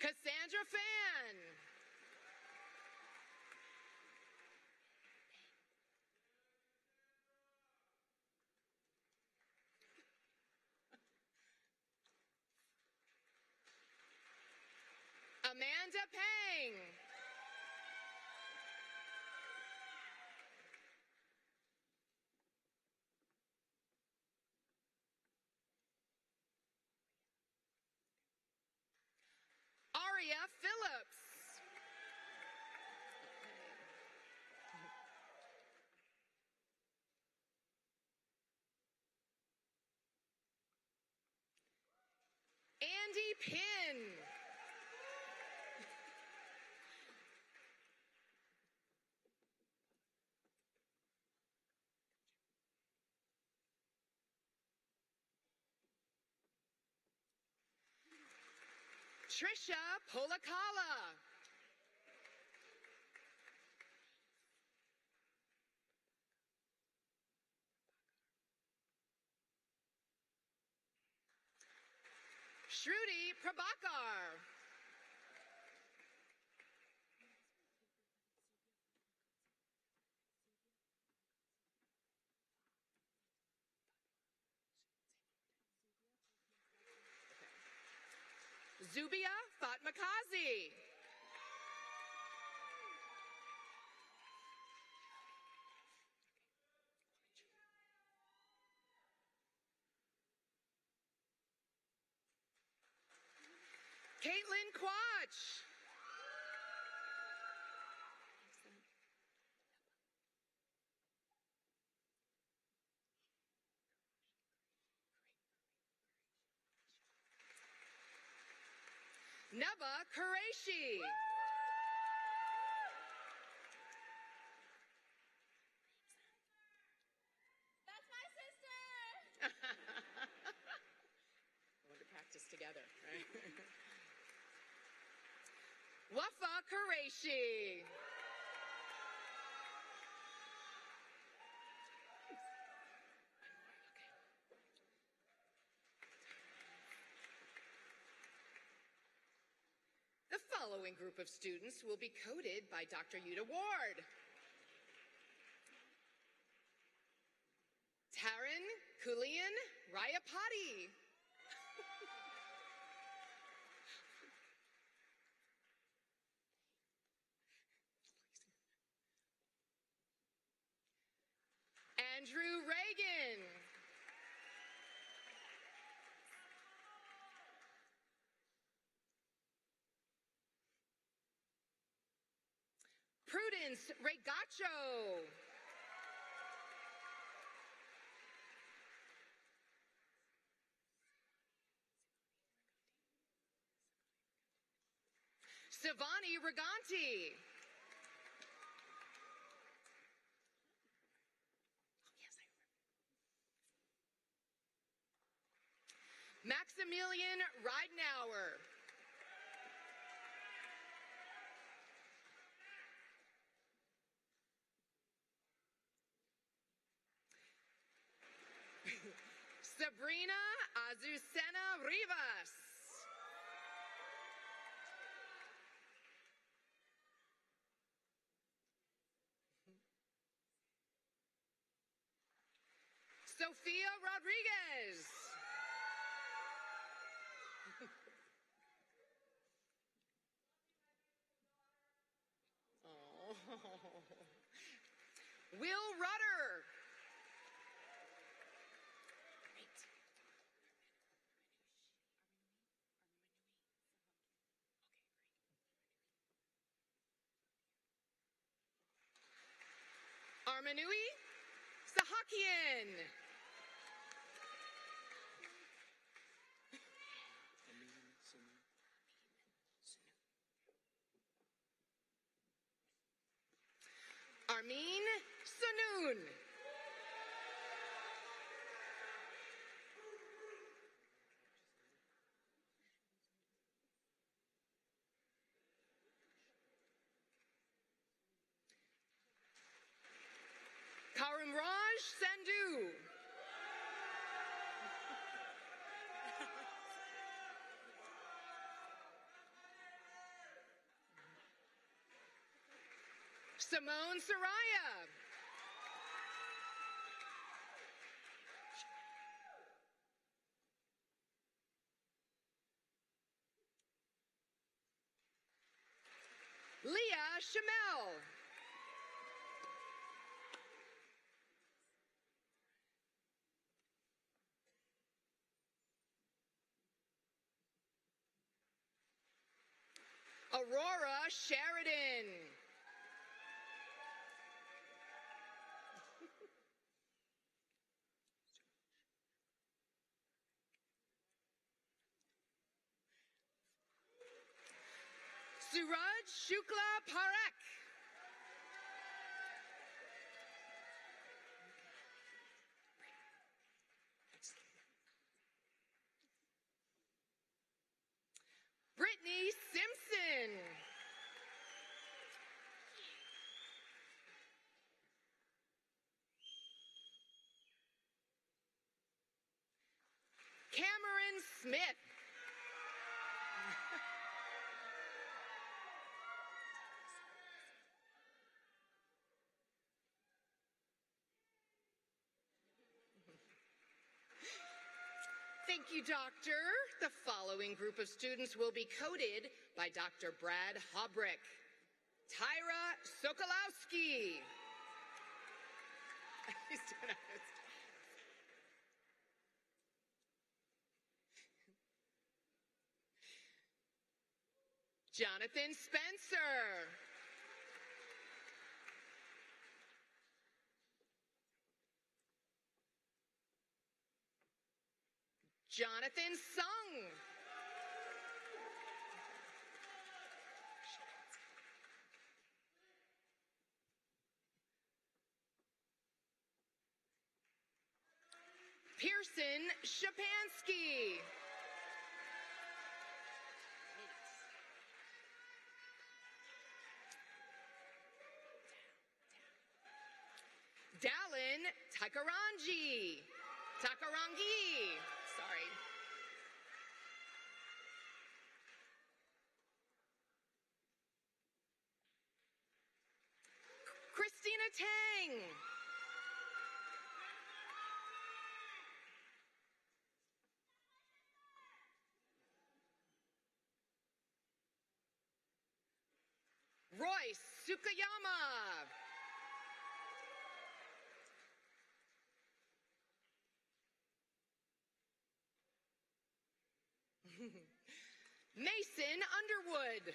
Cassandra Fan. Amanda Pang. Aria Phillips. Andy Pinn. Trisha Polakala. Shruti Prabhakar. Zubia Fatmakazi. Caitlin Quach. Neba Qureshi. That's my sister! I want to practice together, right? Wafa Qureshi. The following group of students will be coded by Dr. Yuta Ward. Taryn Kulian Rayapati. Prudence Regacho. Savani Reganti. Maximilian Ridenauer. Sabrina Azucena Rivas. Sofia Rodriguez. Oh. Will Rudder. Great. Armanui Sahakian. Armin Sanoon. Karimraj Sandhu. Simone Soraya. Leah Chamel. Aurora Sheridan. Suraj Shukla Parekh. Brittany Simpson. Cameron Smith. Thank you, Doctor. The following group of students will be coded by Dr. Brad Hobrick. Tyra Sokolowski. He's doing it. Jonathan Spencer. Jonathan Sung. Pearson Shapansky. Dallin Takarangi. Sorry. Christina Tang. Royce Sukayama. Mason Underwood.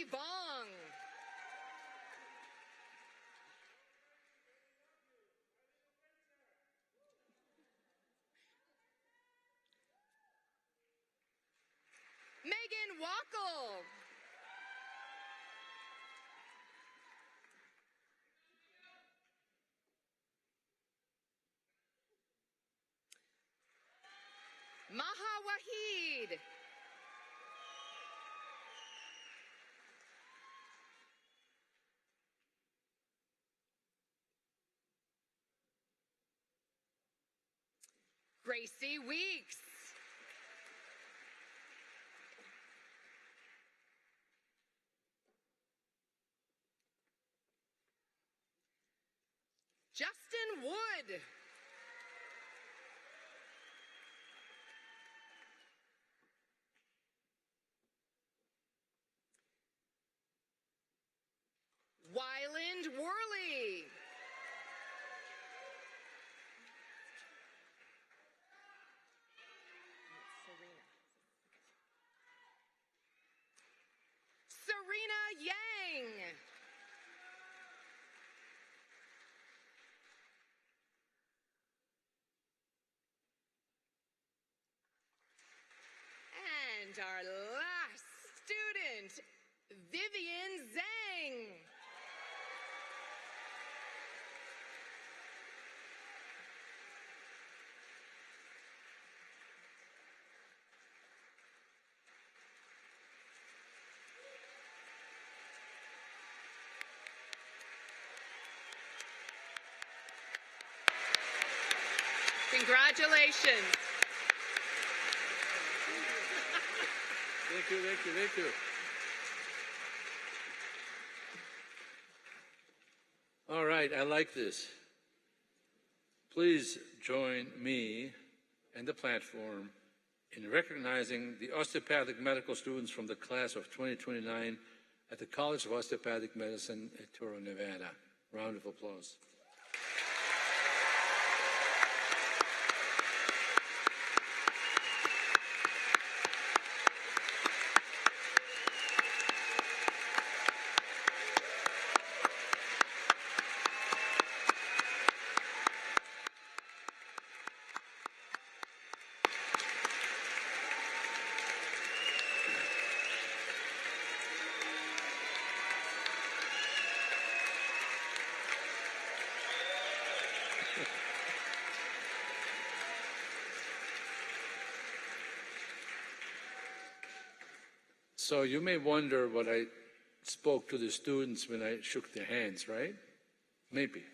Ivy Vong. Megan Wackel. Maha Wahid. Gracie Weeks. Justin Wood. Wyland Worley. Serena Yang. And our last student, Vivian Zhang. Congratulations. Thank you, thank you, thank you. All right, I like this. Please join me and the platform in recognizing the osteopathic medical students from the class of 2029 at the College of Osteopathic Medicine at Touro, Nevada. Round of applause. So you may wonder what I spoke to the students when I shook their hands, right? Maybe.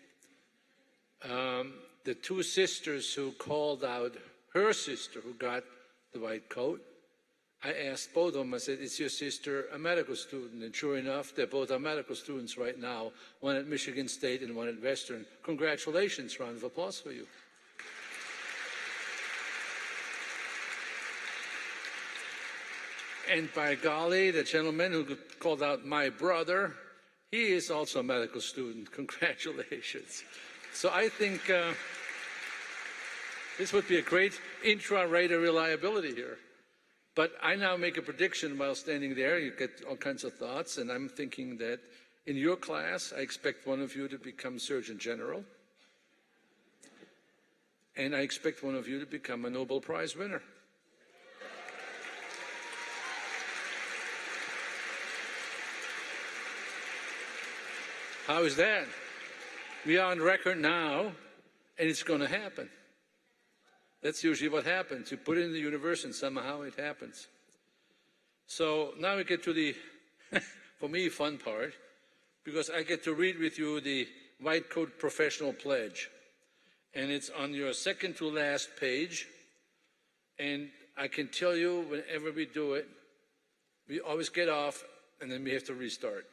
The two sisters who called out her sister who got the white coat, I asked both of them, I said, is your sister a medical student? And sure enough, they're both are medical students right now, one at Michigan State and one at Western. Congratulations, round of applause for you. And by golly, the gentleman who called out my brother, he is also a medical student. Congratulations. So I think this would be a great intra-rater reliability here. But I now make a prediction while standing there. You get all kinds of thoughts, and I'm thinking that in your class, I expect one of you to become Surgeon General. And I expect one of you to become a Nobel Prize winner. How is that? We are on record now, and it's going to happen. That's usually what happens. You put it in the universe, and somehow it happens. So now we get to the, for me, fun part, because I get to read with you the White Coat Professional Pledge. And it's on your second to last page. And I can tell you, whenever we do it, we always get off, and then we have to restart.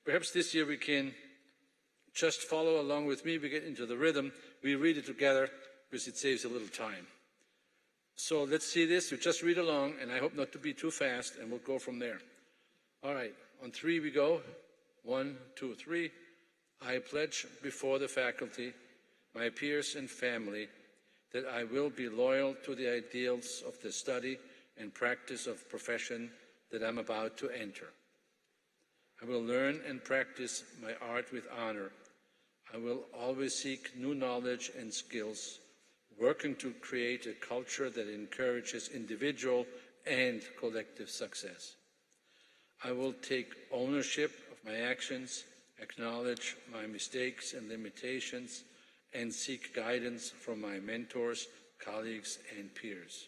Perhaps this year we can just follow along with me. We get into the rhythm. We read it together because it saves a little time. So let's see this. You just read along, and I hope not to be too fast, and we'll go from there. All right. On three we go. 1, 2, 3. I pledge before the faculty, my peers and family, that I will be loyal to the ideals of the study and practice of profession that I'm about to enter. I will learn and practice my art with honor. I will always seek new knowledge and skills, working to create a culture that encourages individual and collective success. I will take ownership of my actions, acknowledge my mistakes and limitations, and seek guidance from my mentors, colleagues, and peers.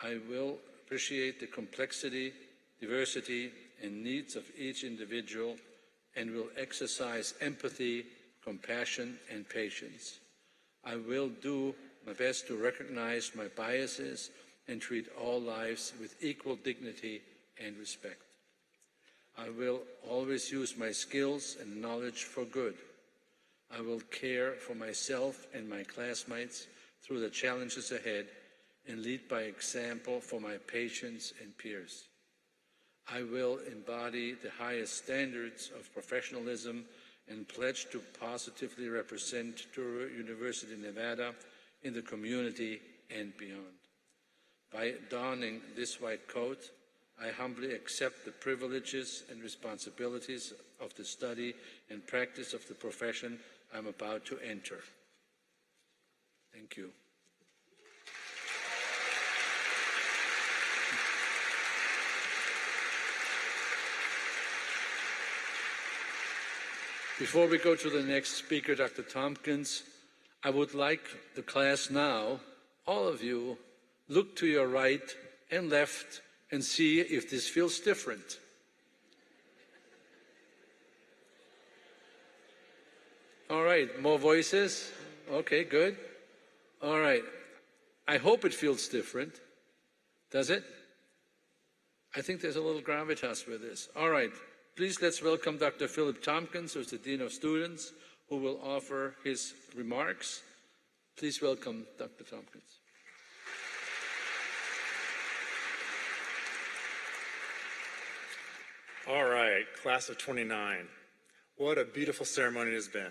I will appreciate the complexity, diversity, and needs of each individual, and will exercise empathy, compassion, and patience. I will do my best to recognize my biases and treat all lives with equal dignity and respect. I will always use my skills and knowledge for good. I will care for myself and my classmates through the challenges ahead and lead by example for my patients and peers. I will embody the highest standards of professionalism and pledge to positively represent Touro University, Nevada in the community and beyond. By donning this white coat, I humbly accept the privileges and responsibilities of the study and practice of the profession I'm about to enter. Thank you. Before we go to the next speaker, Dr. Tompkins, I would like the class now, all of you, look to your right and left and see if this feels different. All right, more voices? Okay, good. All right, I hope it feels different. Does it? I think there's a little gravitas with this. All right. Please let's welcome Dr. Philip Tompkins, who's the Dean of Students, who will offer his remarks. Please welcome Dr. Tompkins. All right, class of 29. What a beautiful ceremony it has been.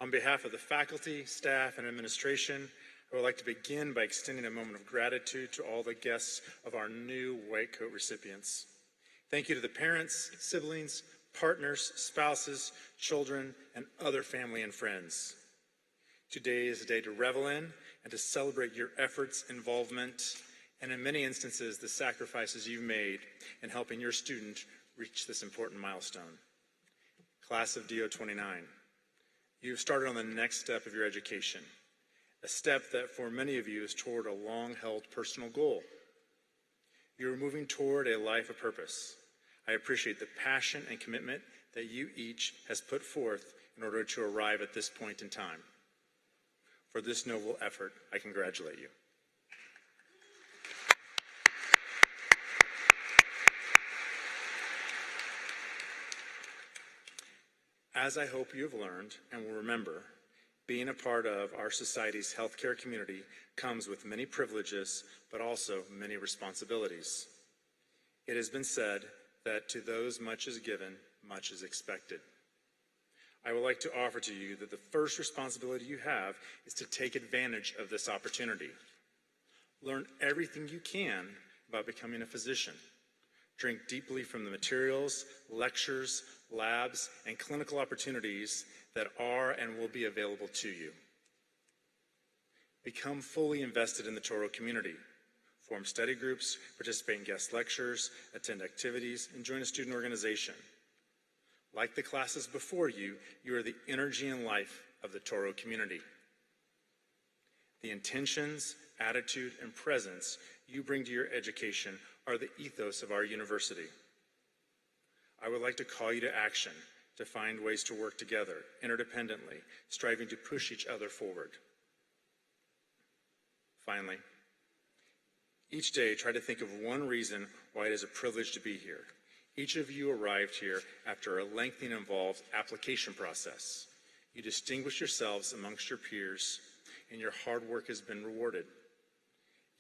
On behalf of the faculty, staff, and administration, I would like to begin by extending a moment of gratitude to all the guests of our new white coat recipients. Thank you to the parents, siblings, partners, spouses, children, and other family and friends. Today is a day to revel in and to celebrate your efforts, involvement, and in many instances, the sacrifices you've made in helping your student reach this important milestone. Class of DO29, you've started on the next step of your education, a step that for many of you is toward a long-held personal goal. You're moving toward a life of purpose. I appreciate the passion and commitment that you each has put forth in order to arrive at this point in time. For this noble effort, I congratulate you. As I hope you have learned and will remember, being a part of our society's healthcare community comes with many privileges, but also many responsibilities. It has been said that to those much is given, much is expected. I would like to offer to you that the first responsibility you have is to take advantage of this opportunity. Learn everything you can about becoming a physician. Drink deeply from the materials, lectures, labs, and clinical opportunities that are and will be available to you. Become fully invested in the Touro community. Form study groups, participate in guest lectures, attend activities, and join a student organization. Like the classes before you, you are the energy and life of the Touro community. The intentions, attitude, and presence you bring to your education are the ethos of our university. I would like to call you to action, to find ways to work together, interdependently, striving to push each other forward. Finally, each day try to think of one reason why it is a privilege to be here. Each of you arrived here after a lengthy and involved application process. You distinguish yourselves amongst your peers, and your hard work has been rewarded.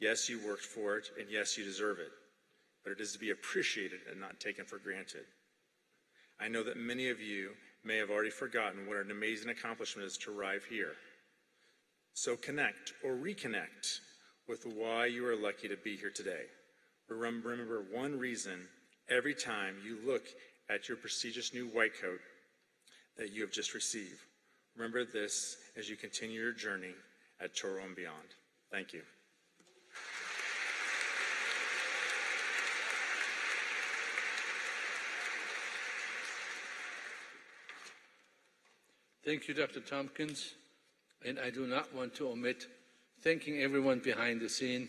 Yes, you worked for it, and yes, you deserve it, but it is to be appreciated and not taken for granted. I know that many of you may have already forgotten what an amazing accomplishment it is to arrive here. So connect or reconnect with why you are lucky to be here today. Remember one reason every time you look at your prestigious new white coat that you have just received. Remember this as you continue your journey at Touro and beyond. Thank you. Thank you, Dr. Tompkins. And I do not want to omit thanking everyone behind the scene,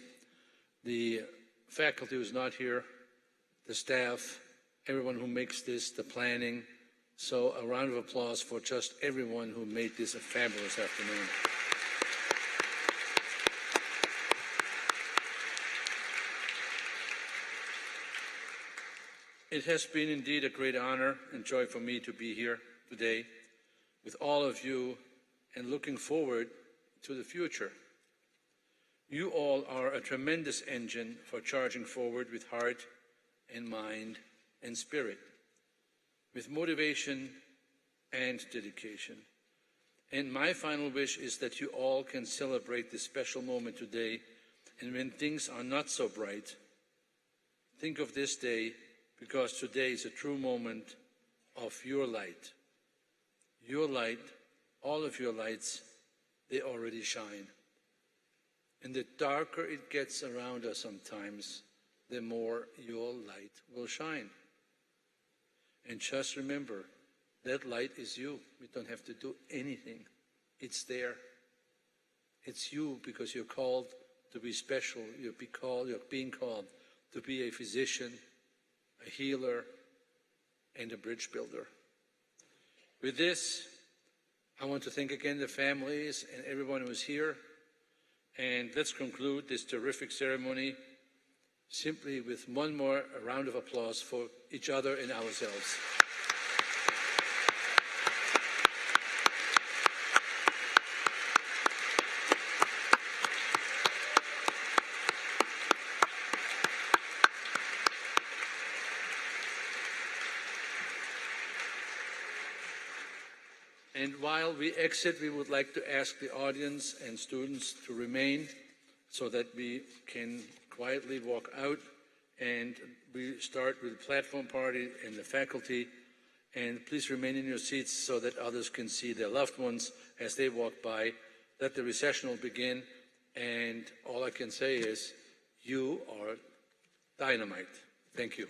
the faculty who's not here, the staff, everyone who makes this, the planning. So a round of applause for just everyone who made this a fabulous afternoon. It has been indeed a great honor and joy for me to be here today with all of you and looking forward to the future. You all are a tremendous engine for charging forward with heart and mind and spirit, with motivation and dedication. And my final wish is that you all can celebrate this special moment today, and when things are not so bright, think of this day, because today is a true moment of your light. Your light, all of your lights, they already shine. And the darker it gets around us sometimes, the more your light will shine. And just remember, that light is you. We don't have to do anything. It's there. It's you because you're called to be special. You're being called to be a physician, a healer, and a bridge builder. With this, I want to thank again the families and everyone who is here. And let's conclude this terrific ceremony simply with one more round of applause for each other and ourselves. And while we exit, we would like to ask the audience and students to remain so that we can quietly walk out. And we start with the platform party and the faculty. And please remain in your seats so that others can see their loved ones as they walk by. Let the recessional begin. And all I can say is, you are dynamite. Thank you.